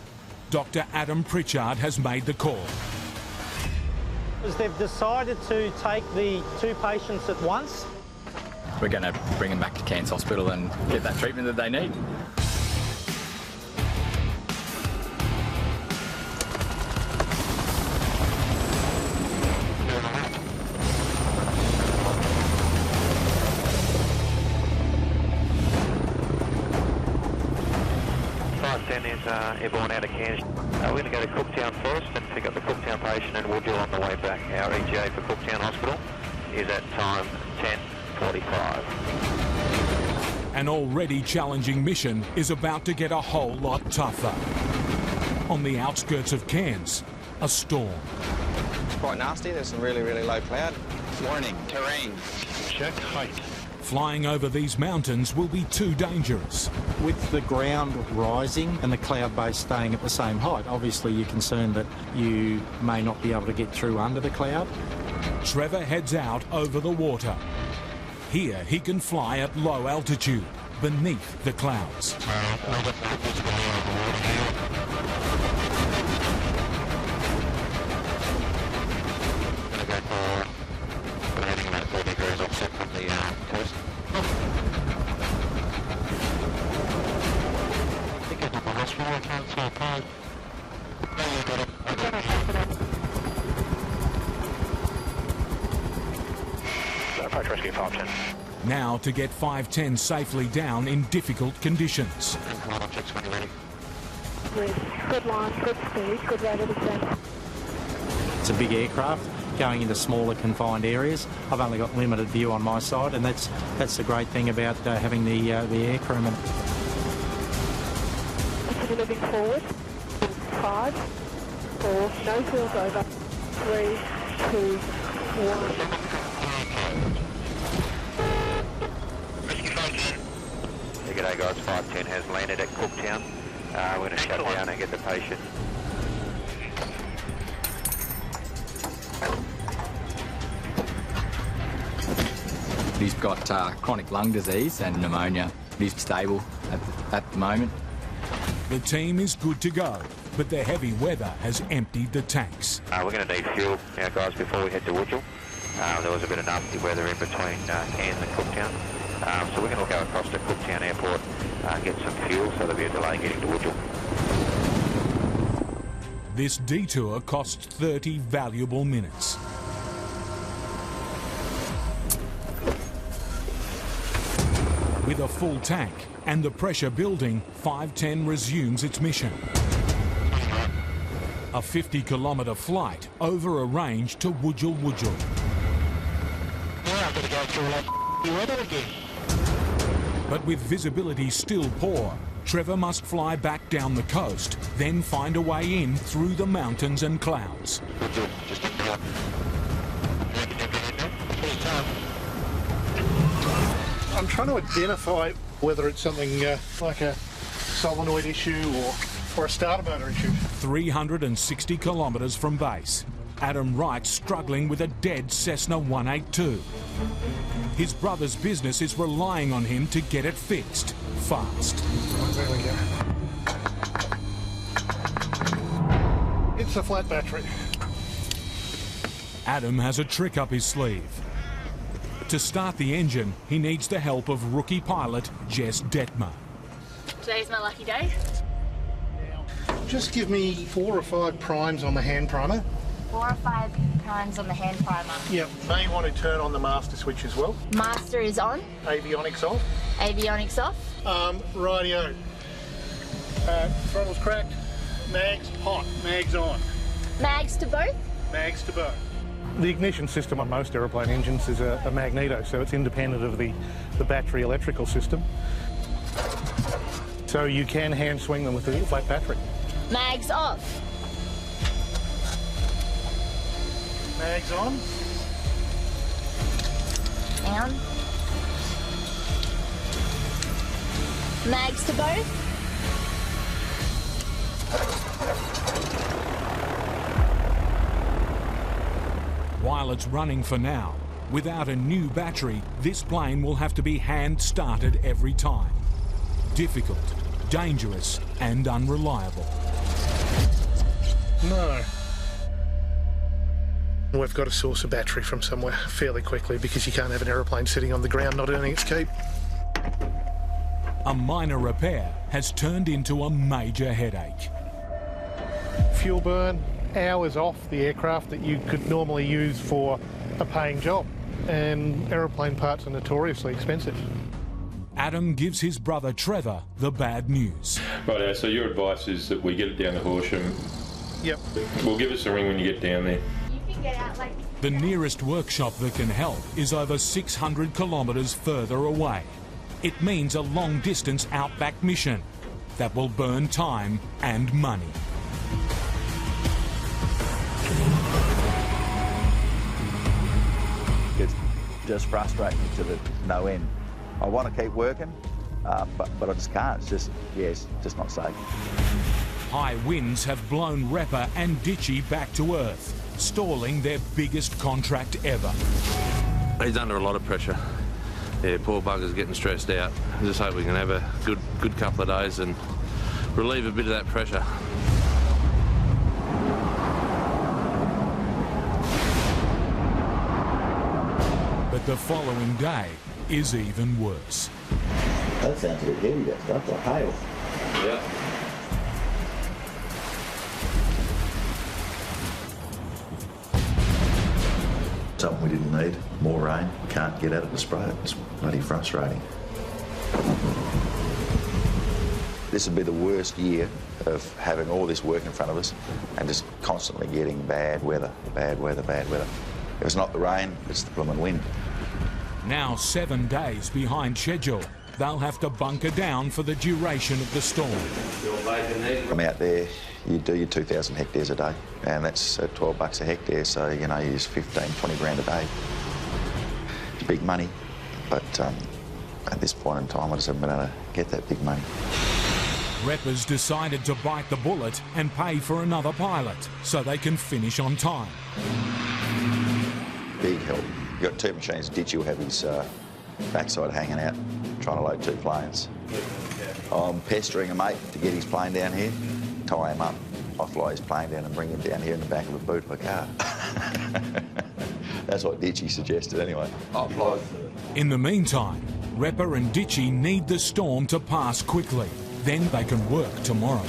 Dr. Adam Pritchard has made the call. They've decided to take the 2 patients at once. We're going to bring them back to Cairns Hospital and get that treatment that they need. Airborne out of Cairns. We're going to go to Cooktown first and pick up the Cooktown patient and we'll do on the way back. Our ETA for Cooktown Hospital is at time 10:45. An already challenging mission is about to get a whole lot tougher. On the outskirts of Cairns, a storm. It's quite nasty. There's some really, really low cloud. Warning, terrain. Check height. Flying over these mountains will be too dangerous. With the ground rising and the cloud base staying at the same height, obviously you're concerned that you may not be able to get through under the cloud. Trevor heads out over the water. Here he can fly at low altitude, beneath the clouds. Approach rescue 510. Now to get 510 safely down in difficult conditions. Good line, good speed, good rate of descent. It's a big aircraft going into smaller confined areas. I've only got limited view on my side, and that's the great thing about having the air crewman. Continue moving forward. 5, 4, no wheels over. 3, 2, 1. G'day guys, 510 has landed at Cooktown. We're going to shut down and get the patient. He's got chronic lung disease and pneumonia. He's stable at the moment. The team is good to go, but the heavy weather has emptied the tanks. We're going to need fuel now guys before we head to Woodville. There was a bit of nasty weather in between Cairns and Cooktown. So we're going to go across to Cooktown Airport and get some fuel so there'll be a delay getting to Woodville. This detour costs 30 valuable minutes. With a full tank and the pressure building, 510 resumes its mission. A 50-kilometre flight over a range to Woodville. Yeah, I've got to go through that. weather again. But with visibility still poor, Trevor must fly back down the coast, then find a way in through the mountains and clouds. I'm trying to identify whether it's something like a solenoid issue or a starter motor issue. 360 kilometres from base, Adam Wright's struggling with a dead Cessna 182. His brother's business is relying on him to get it fixed fast. There we go. It's a flat battery. Adam has a trick up his sleeve. To start the engine, he needs the help of rookie pilot Jess Detmer. Today's my lucky day. Just give me 4 or 5 primes on the hand primer. 4 or 5 primes on the hand primer. Yep, may want to turn on the master switch as well. Master is on. Avionics off. Avionics off. Radio. Throttle's cracked. Mags hot. Mags on. Mags to both? Mags to both. The ignition system on most aeroplane engines is a magneto, so it's independent of the battery electrical system. So you can hand swing them with a flat battery. Mags off. Mags on. Down. Mags to both. While it's running for now, without a new battery, this plane will have to be hand-started every time. Difficult, dangerous, and unreliable. No. We've got to source a battery from somewhere fairly quickly because you can't have an aeroplane sitting on the ground not earning its keep. A minor repair has turned into a major headache. Fuel burn, hours off the aircraft that you could normally use for a paying job. And aeroplane parts are notoriously expensive. Adam gives his brother Trevor the bad news. Right, so your advice is that we get it down to Horsham. Yep. Well, give us a ring when you get down there. You can get out like... The nearest workshop that can help is over 600 kilometres further away. It means a long-distance Outback mission that will burn time and money. It's just frustrating to the no end. I want to keep working, but I just can't. It's just not safe. High winds have blown Repper and Ditchy back to earth, stalling their biggest contract ever. He's under a lot of pressure. Yeah, poor bugger's getting stressed out. I just hope we can have a good couple of days and relieve a bit of that pressure. But the following day is even worse. That sounds a bit heavy, that stuff, like hail. Yeah. Something we didn't need, more rain, can't get at it to spray it. It's bloody frustrating. This would be the worst year of having all this work in front of us and just constantly getting bad weather, bad weather, bad weather. If it's not the rain, it's the blooming wind. Now 7 days behind schedule. They'll have to bunker down for the duration of the storm. From out there, you do your 2,000 hectares a day, and that's $12 a hectare, so, you know, you use 15, 20 grand a day. It's big money, but at this point in time, I just haven't been able to get that big money. Reppers decided to bite the bullet and pay for another pilot so they can finish on time. Big help. You've got 2 machines. Ditchy will have his backside hanging out, trying to load 2 planes. I'm pestering a mate to get his plane down here, tie him up. I fly his plane down and bring him down here in the back of a boot of a car. That's what Ditchy suggested anyway. I'll fly. In the meantime, Repper and Ditchy need the storm to pass quickly. Then they can work tomorrow.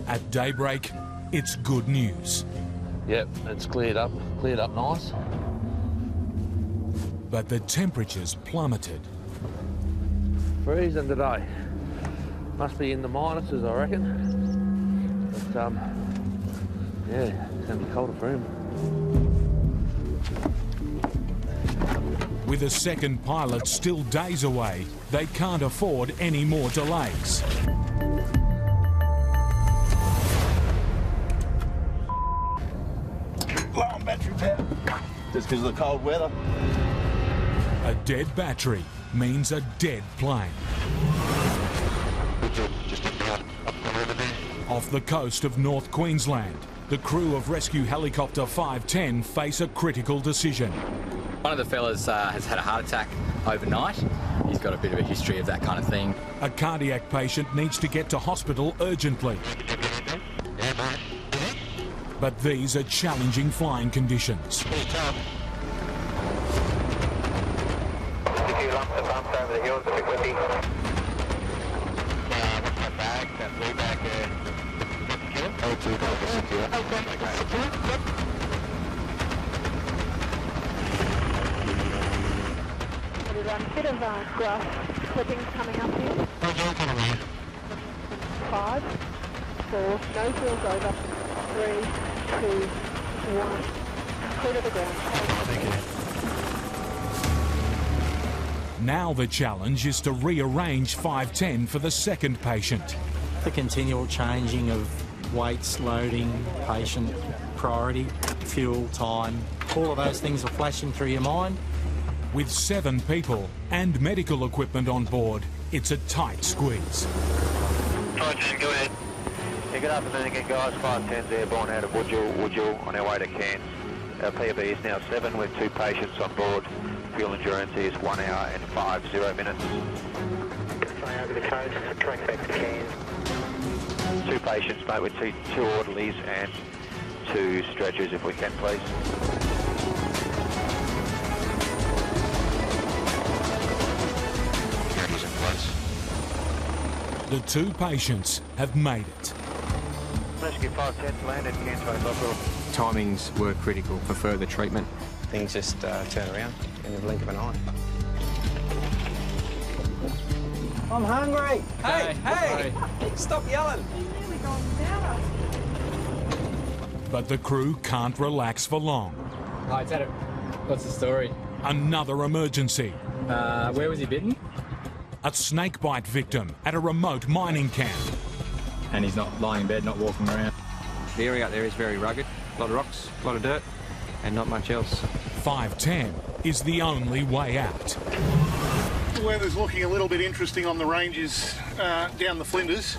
At daybreak, it's good news. Yep, it's cleared up nice. But the temperatures plummeted. Freezing today. Must be in the minuses, I reckon. But, yeah, It's going to be colder for him. With a second pilot still days away, they can't afford any more delays. Low on battery power. Just because of the cold weather. A dead battery means a dead plane. Off the coast of North Queensland, the crew of rescue helicopter 510 face a critical decision. One of the fellas has had a heart attack overnight. He's got a bit of a history of that kind of thing. A cardiac patient needs to get to hospital urgently. But these are challenging flying conditions. A bit of grass clippings coming up here. 5, 4, no wheels over. 3, 2, 1. Clear to the ground. Now the challenge is to rearrange 510 for the second patient. The continual changing of weights, loading, patient, priority, fuel, time, all of those things are flashing through your mind. With 7 people and medical equipment on board, it's a tight squeeze. 510, go ahead. Yeah, good afternoon again, guys. 510's airborne out of Woodgill on our way to Cairns. Our PB is now 7 with 2 patients on board. Fuel endurance is 1 hour and 50 minutes. Flying over the coast, track back to Cairns. 2 patients, mate, with two orderlies and 2 stretchers, if we can, please. The 2 patients have made it. Rescue 510 landed Cairns Hospital. Timings were critical for further treatment. Things just turn around in the blink of an eye. I'm hungry. Hey! Stop yelling. But the crew can't relax for long. Hi, it's Adam. What's the story? Another emergency. Where was he bitten? A snakebite victim at a remote mining camp. And he's not lying in bed, not walking around. The area out there is very rugged. A lot of rocks, a lot of dirt, and not much else. 510 is the only way out. The weather's looking a little bit interesting on the ranges down the Flinders.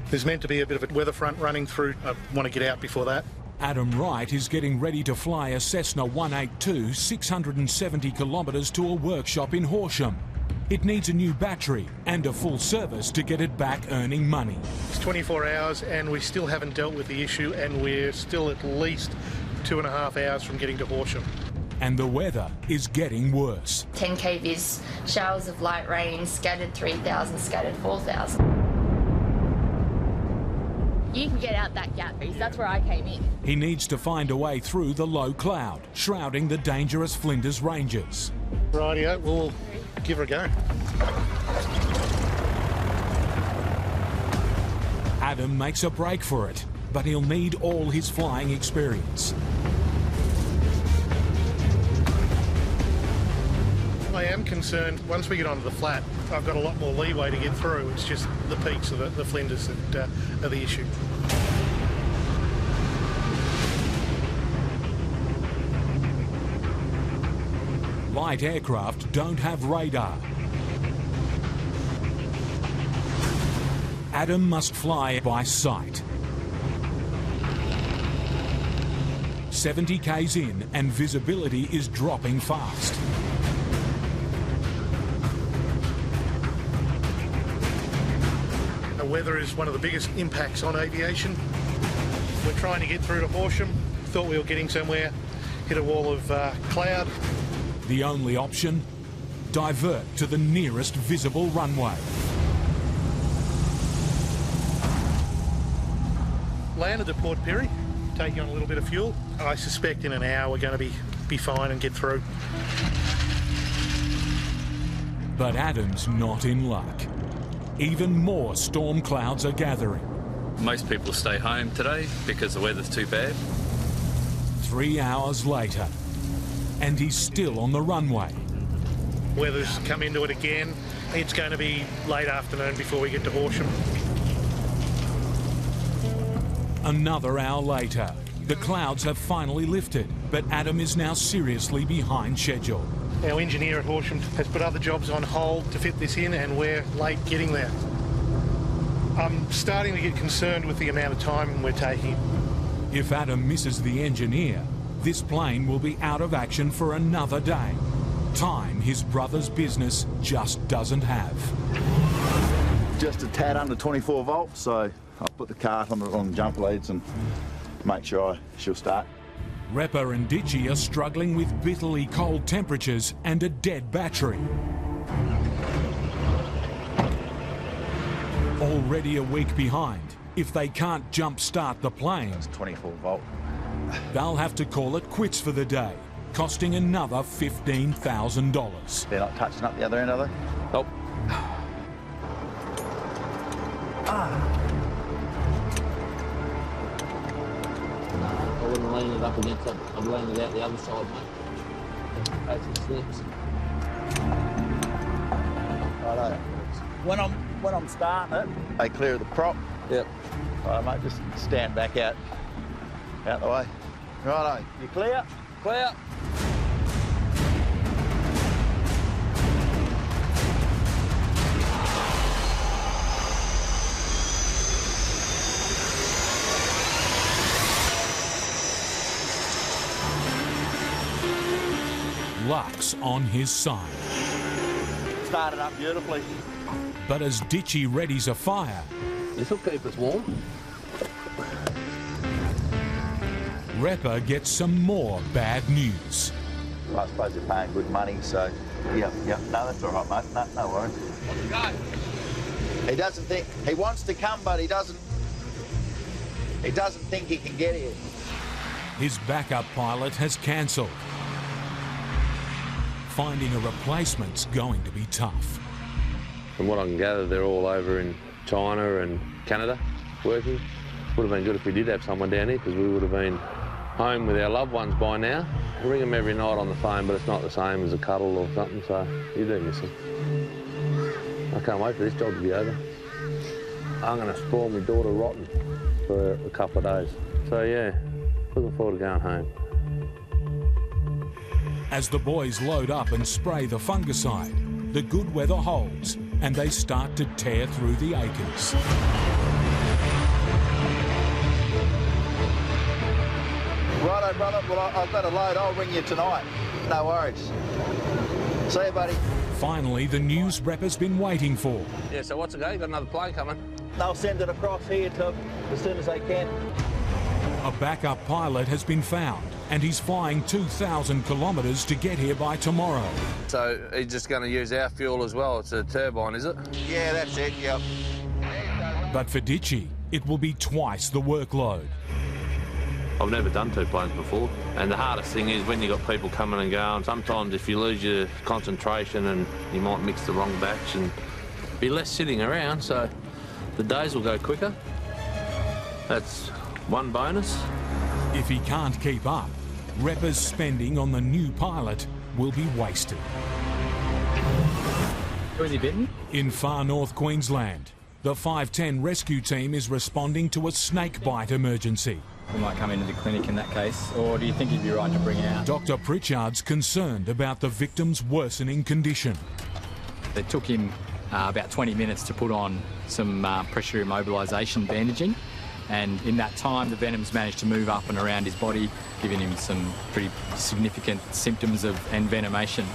There's meant to be a bit of a weather front running through. I want to get out before that. Adam Wright is getting ready to fly a Cessna 182 670 kilometres to a workshop in Horsham. It needs a new battery and a full service to get it back earning money. It's 24 hours and we still haven't dealt with the issue, and we're still at least 2.5 hours from getting to Horsham. And the weather is getting worse. 10 kVs, showers of light rain, scattered 3,000, scattered 4,000. You can get out that gap, because that's where I came in. He needs to find a way through the low cloud, shrouding the dangerous Flinders Ranges. Rightio, we'll give her a go. Adam makes a break for it, but he'll need all his flying experience. I am concerned, once we get onto the flat, I've got a lot more leeway to get through. It's just the peaks of the Flinders that are the issue. Light aircraft don't have radar. Adam must fly by sight. 70 k's in and visibility is dropping fast. The weather is one of the biggest impacts on aviation. We're trying to get through to Horsham. Thought we were getting somewhere, hit a wall of cloud. The only option? Divert to the nearest visible runway. Landed at Port Pirie, taking on a little bit of fuel. I suspect in an hour we're going to be fine and get through. But Adam's not in luck. Even more storm clouds are gathering. Most people stay home today because the weather's too bad. 3 hours later, and he's still on the runway. Weather's come into it again. It's going to be late afternoon before we get to Horsham. Another hour later, the clouds have finally lifted, but Adam is now seriously behind schedule. Our engineer at Horsham has put other jobs on hold to fit this in, and we're late getting there. I'm starting to get concerned with the amount of time we're taking. If Adam misses the engineer, this plane will be out of action for another day. Time his brother's business just doesn't have. Just a tad under 24 volts, so I'll put the cart on jump leads and make sure she'll start. Repper and Ditchy are struggling with bitterly cold temperatures and a dead battery. Already a week behind. If they can't jump-start the plane, it's 24 volt. They'll have to call it quits for the day, costing another $15,000. They're not touching up the other end, are they? Nope. I wouldn't lean it up against it. I'd lean it out the other side, mate. In case it slips. Righto. When I'm starting it, they clear the prop. Yep. All right, mate, just stand back out the way. Righto, you clear? Clear. Luck's on his side. Started up beautifully. But as Ditchy readies a fire, This'll keep us warm. Repper gets some more bad news. I suppose they're paying good money, so yeah. No, that's all right, mate. No worries. He doesn't think he wants to come, but he doesn't think he can get here. His backup pilot has cancelled. Finding a replacement's going to be tough. From what I can gather, they're all over in China and Canada working. Would have been good if we did have someone down here, because we would have been home with our loved ones by now. I ring them every night on the phone, but it's not the same as a cuddle or something, so you do miss them. I can't wait for this job to be over. I'm going to spoil my daughter rotten for a couple of days. So yeah, looking forward to going home. As the boys load up and spray the fungicide, the good weather holds and they start to tear through the acres. Righto, brother. Well, I've got a load. I'll ring you tonight. No worries. See you, buddy. Finally, the news Repper's been waiting for. Yeah, so what's it go? You got another plane coming? They'll send it across here to as soon as they can. A backup pilot has been found, and he's flying 2,000 kilometres to get here by tomorrow. So he's just going to use our fuel as well. It's a turbine, is it? Yeah, that's it, yep. But for Ditchy, it will be twice the workload. I've never done two planes before, and the hardest thing is when you've got people coming and going. Sometimes if you lose your concentration and you might mix the wrong batch and be less sitting around, so the days will go quicker. That's one bonus. If he can't keep up, Repper's spending on the new pilot will be wasted. Where's he bitten? In far north Queensland, the 510 rescue team is responding to a snakebite emergency. We might come into the clinic in that case, or do you think he'd be right to bring out? Dr. Pritchard's concerned about the victim's worsening condition. It took him about 20 minutes to put on some pressure immobilisation bandaging, and in that time the venom's managed to move up and around his body, giving him some pretty significant symptoms of envenomation.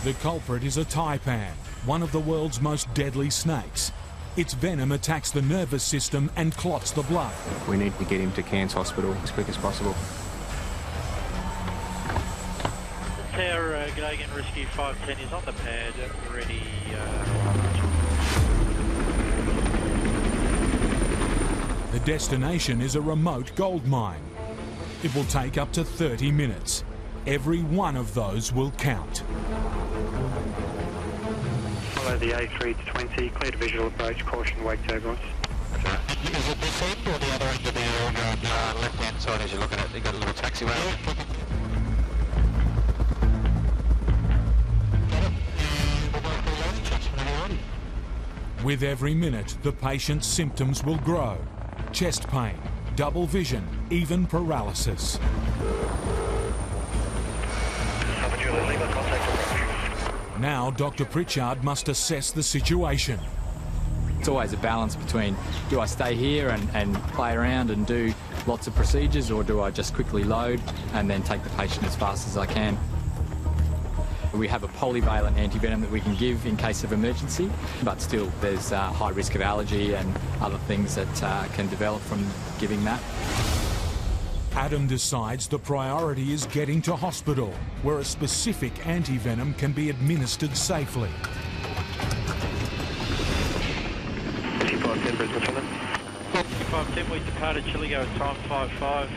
The culprit is a taipan, one of the world's most deadly snakes. Its venom attacks the nervous system and clots the blood. We need to get him to Cairns Hospital as quick as possible. Tower Gagan Rescue 510 is on the pad, ready. The destination is a remote gold mine. It will take up to 30 minutes. Every one of those will count. Follow the A3 to 20, clear to visual approach, caution, wake turbulence. Is it this end or the other end of the aerodrome? Left-hand side as you're looking at it. You've got a little taxiway. With every minute, the patient's symptoms will grow. Chest pain, double vision, even paralysis. Now Dr. Pritchard must assess the situation. It's always a balance between, do I stay here and play around and do lots of procedures, or do I just quickly load and then take the patient as fast as I can? We have a polyvalent antivenom that we can give in case of emergency, but still there's high risk of allergy and other things that can develop from giving that. Adam decides the priority is getting to hospital, where a specific antivenom can be administered safely. 510, we departed Chillago at time 55.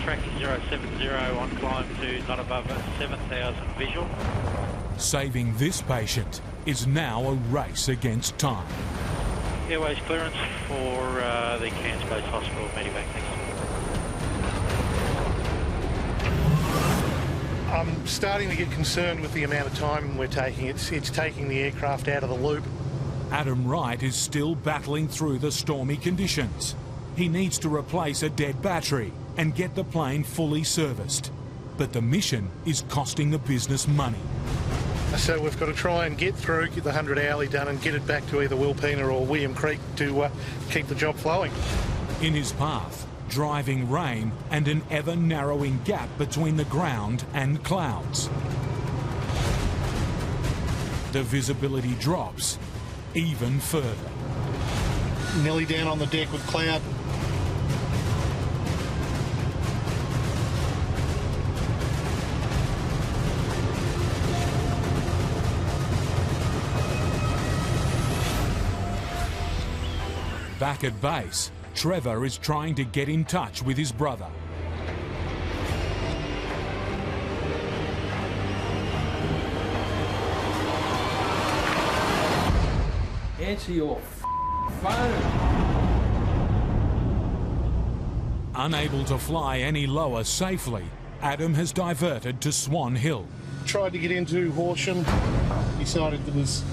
Track 070 on climb to not above 7,000 visual. Saving this patient is now a race against time. Airways clearance for the Cairns Base Hospital medevac. Thanks. I'm starting to get concerned with the amount of time we're taking. It's taking the aircraft out of the loop. Adam Wright is still battling through the stormy conditions. He needs to replace a dead battery and get the plane fully serviced. But the mission is costing the business money. So we've got to try and get through, get the 100 hourly done and get it back to either Wilpena or William Creek to keep the job flowing. In his path, driving rain and an ever-narrowing gap between the ground and clouds. The visibility drops even further. Nearly down on the deck with cloud. Back at base, Trevor is trying to get in touch with his brother. Answer your phone. Unable to fly any lower safely, Adam has diverted to Swan Hill. Tried to get into Horsham, decided it was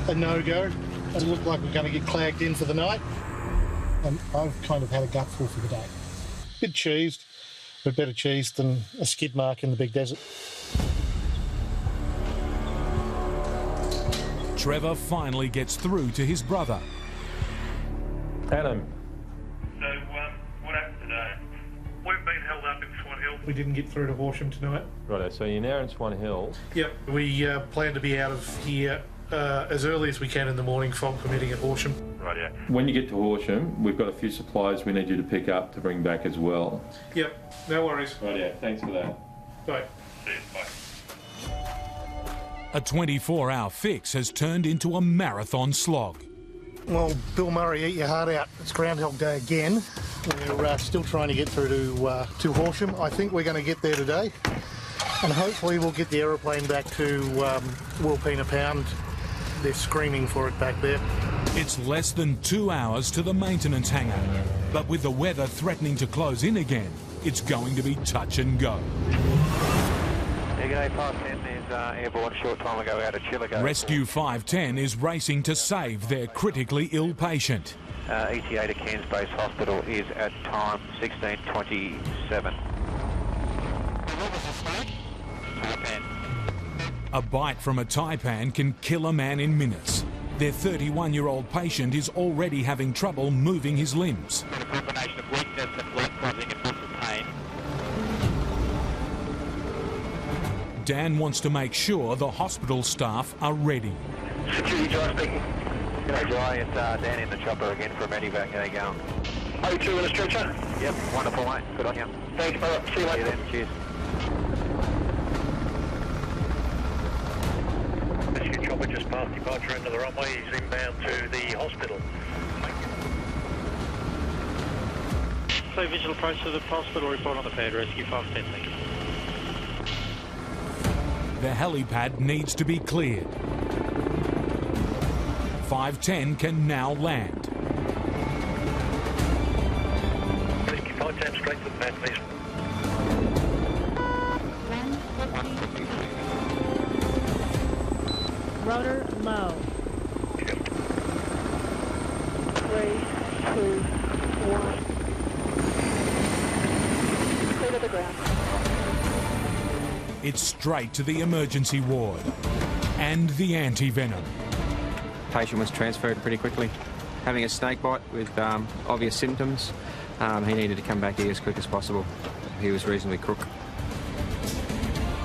a no-go. It looked like we're going to get clagged in for the night. And I've kind of had a gutful for the day. Bit cheesed, but better cheesed than a skid mark in the big desert. Trevor finally gets through to his brother. Adam. So, what happened today? We've been held up in Swan Hill. We didn't get through to Horsham tonight. Righto, so you're now in Swan Hill. Yep, we plan to be out of here as early as we can in the morning, fog permitting at Horsham. Right, yeah. When you get to Horsham, we've got a few supplies we need you to pick up to bring back as well. Yep, no worries. Right, yeah, thanks for that. Bye. See you, bye. A 24-hour fix has turned into a marathon slog. Well, Bill Murray, eat your heart out. It's Groundhog Day again. We're still trying to get through to Horsham. I think we're going to get there today. And hopefully we'll get the aeroplane back to Wilpena Pound. They're screaming for it back there. It's less than 2 hours to the maintenance hangar. But with the weather threatening to close in again, it's going to be touch and go. G'day, 510 is airborne a short time ago out of Chillago. Rescue 510 is racing to save their critically ill patient. ETA to Cairns Base Hospital is at time 16:27. A bite from a taipan can kill a man in minutes. Their 31-year-old patient is already having trouble moving his limbs. A combination of weakness and blood clotting and muscle pain. Dan wants to make sure the hospital staff are ready. Security Jai speaking. G'day Jai, it's Dan in the chopper again for medevac. How you going? O2 in a stretcher? Yep, wonderful mate. Good on you. Thanks, brother. See you later. Then. Cheers. Rescue chopper just passed departure into the runway. He's inbound to the hospital. So visual approach to the hospital, report on the pad, rescue 510, thank you. The helipad needs to be cleared. 510 can now land. turn straight to the pad, please. Rotor low. 3, 2, 1. Clear to the ground. It's straight to the emergency ward and the anti-venom. Patient was transferred pretty quickly. Having a snakebite with obvious symptoms, he needed to come back here as quick as possible. He was reasonably crook.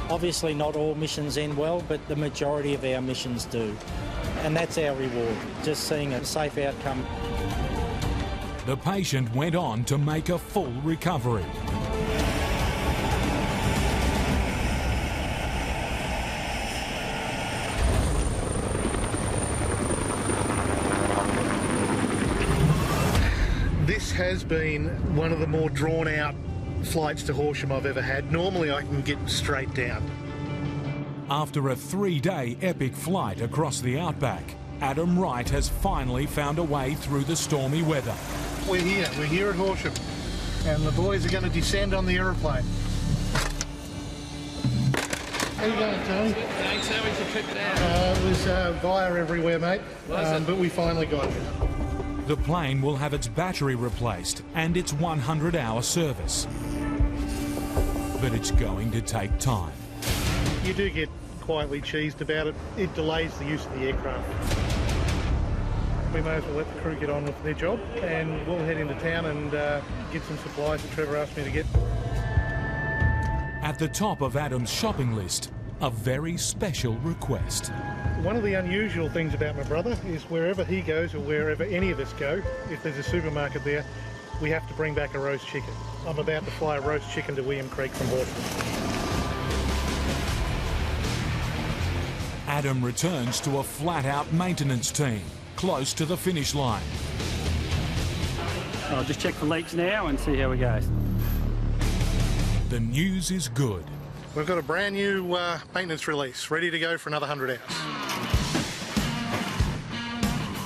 Obviously not all missions end well, but the majority of our missions do. And that's our reward, just seeing a safe outcome. The patient went on to make a full recovery. This has been one of the more drawn-out flights to Horsham I've ever had. Normally I can get straight down. After a 3-day epic flight across the Outback, Adam Wright has finally found a way through the stormy weather. We're here at Horsham, and the boys are going to descend on the aeroplane. How you going, Tony? Thanks, how was your trip down? It was via everywhere, mate, but we finally got it. The plane will have its battery replaced and its 100-hour service. But it's going to take time. You do get quietly cheesed about it. It delays the use of the aircraft. We may as well let the crew get on with their job, and we'll head into town and get some supplies that Trevor asked me to get. At the top of Adam's shopping list, a very special request. One of the unusual things about my brother is wherever he goes, or wherever any of us go, if there's a supermarket there, we have to bring back a roast chicken. I'm about to fly a roast chicken to William Creek from Horsham. Adam returns to a flat-out maintenance team, close to the finish line. I'll just check for leaks now and see how we go. The news is good. We've got a brand new maintenance release, ready to go for another 100 hours.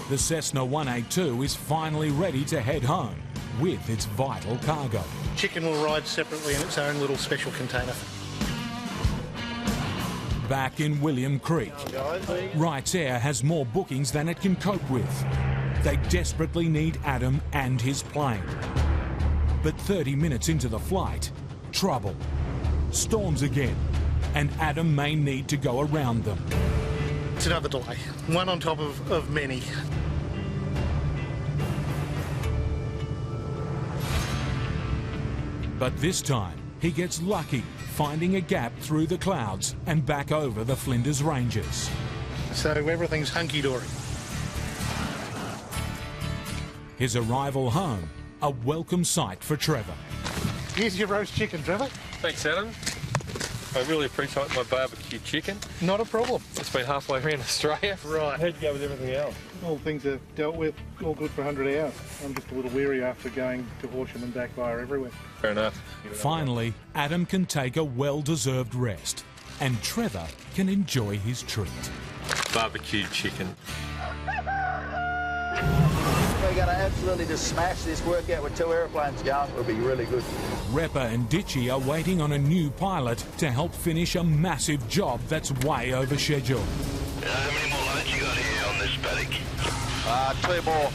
The Cessna 182 is finally ready to head home with its vital cargo. Chicken will ride separately in its own little special container. Back in William Creek, Wright's Air has more bookings than it can cope with. They desperately need Adam and his plane. But 30 minutes into the flight, trouble. Storms again, and Adam may need to go around them. It's another delay, one on top of many. But this time, he gets lucky, finding a gap through the clouds and back over the Flinders Ranges. So everything's hunky-dory. His arrival home, a welcome sight for Trevor. Here's your roast chicken, Trevor. Thanks, Adam. I really appreciate my barbecue chicken. Not a problem. It's been halfway around Australia. Right. How'd you go with everything else? All things are dealt with, all good for 100 hours. I'm just a little weary after going to Horsham and back via everywhere. Fair enough. Finally, Adam can take a well-deserved rest, and Trevor can enjoy his treat. Barbecue chicken. We're going to absolutely just smash this workout with 2 aeroplanes going. It'll be really good. Repper and Ditchy are waiting on a new pilot to help finish a massive job that's way over schedule. How many more loads you got here on this paddock? 2 more.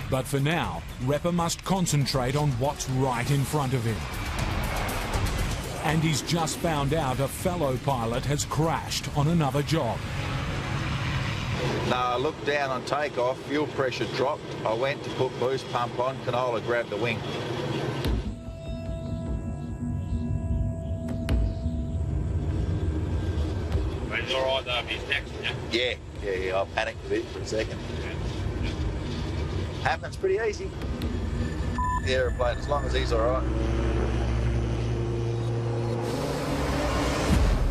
But for now, Repper must concentrate on what's right in front of him. And he's just found out a fellow pilot has crashed on another job. No, I looked down on takeoff, fuel pressure dropped. I went to put boost pump on, canola grabbed the wing. It's all right though if he's next, yeah? Yeah, I panicked a bit for a second. Happens pretty easy. The aeroplane, as long as he's all right.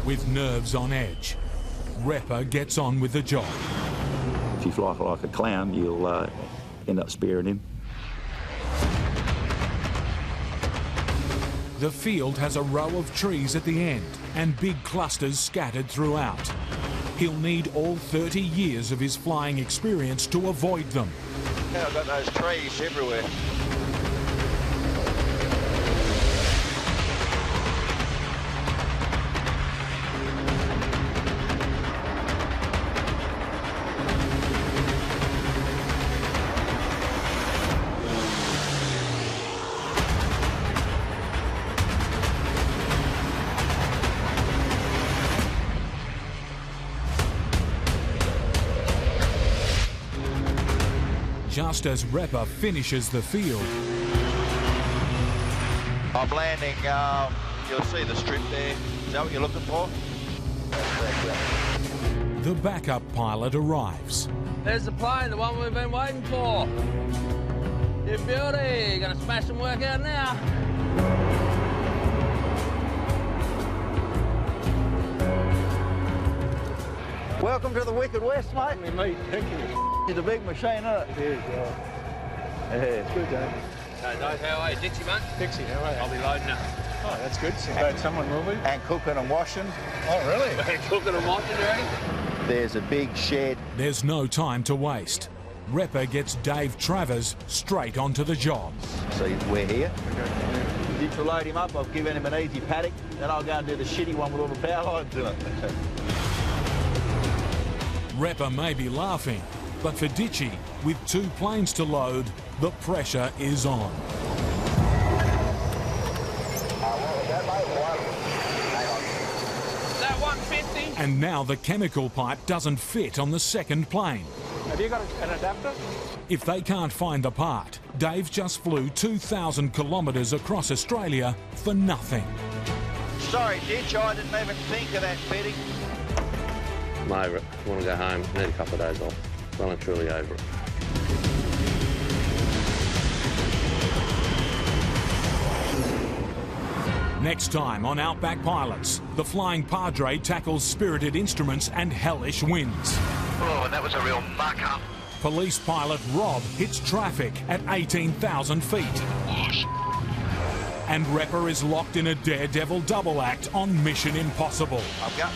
With nerves on edge, Repper gets on with the job. If you fly like a clown, you'll end up sparing him. The field has a row of trees at the end and big clusters scattered throughout. He'll need all 30 years of his flying experience to avoid them. Yeah, I've got those trees everywhere. just as Repper finishes the field. I'm landing, you'll see the strip there. Is that what you're looking for? The backup pilot arrives. There's the plane, the one we've been waiting for. You beauty, you're gonna smash some work out now. Welcome to the Wicked West, mate. Mate, thank you. It's a big machine, isn't it? It is, yeah. It's good, Dave. How are you, Dixie, mate? Dixie, how are you? I'll be loading up. Oh, that's good. So glad someone will be. And cooking and washing. Oh, really? Cooking and washing, you ready? There's a big shed. There's no time to waste. Repper gets Dave Travers straight onto the job. See, we're here. To load him up, I've given him an easy paddock, then I'll go and do the shitty one with all the power lines in it. Repper may be laughing, but for Ditchy, with 2 planes to load, the pressure is on. That 150? And now the chemical pipe doesn't fit on the second plane. Have you got an adapter? If they can't find the part, Dave just flew 2,000 kilometres across Australia for nothing. Sorry, Ditch, I didn't even think of that fitting. I'm over it. I want to go home. Need a couple of days off. Well and truly over it. Next time on Outback Pilots, the Flying Padre tackles spirited instruments and hellish winds. Oh, and that was a real muck-up. Police pilot Rob hits traffic at 18,000 feet. And Repper is locked in a daredevil double act on Mission Impossible. I've got...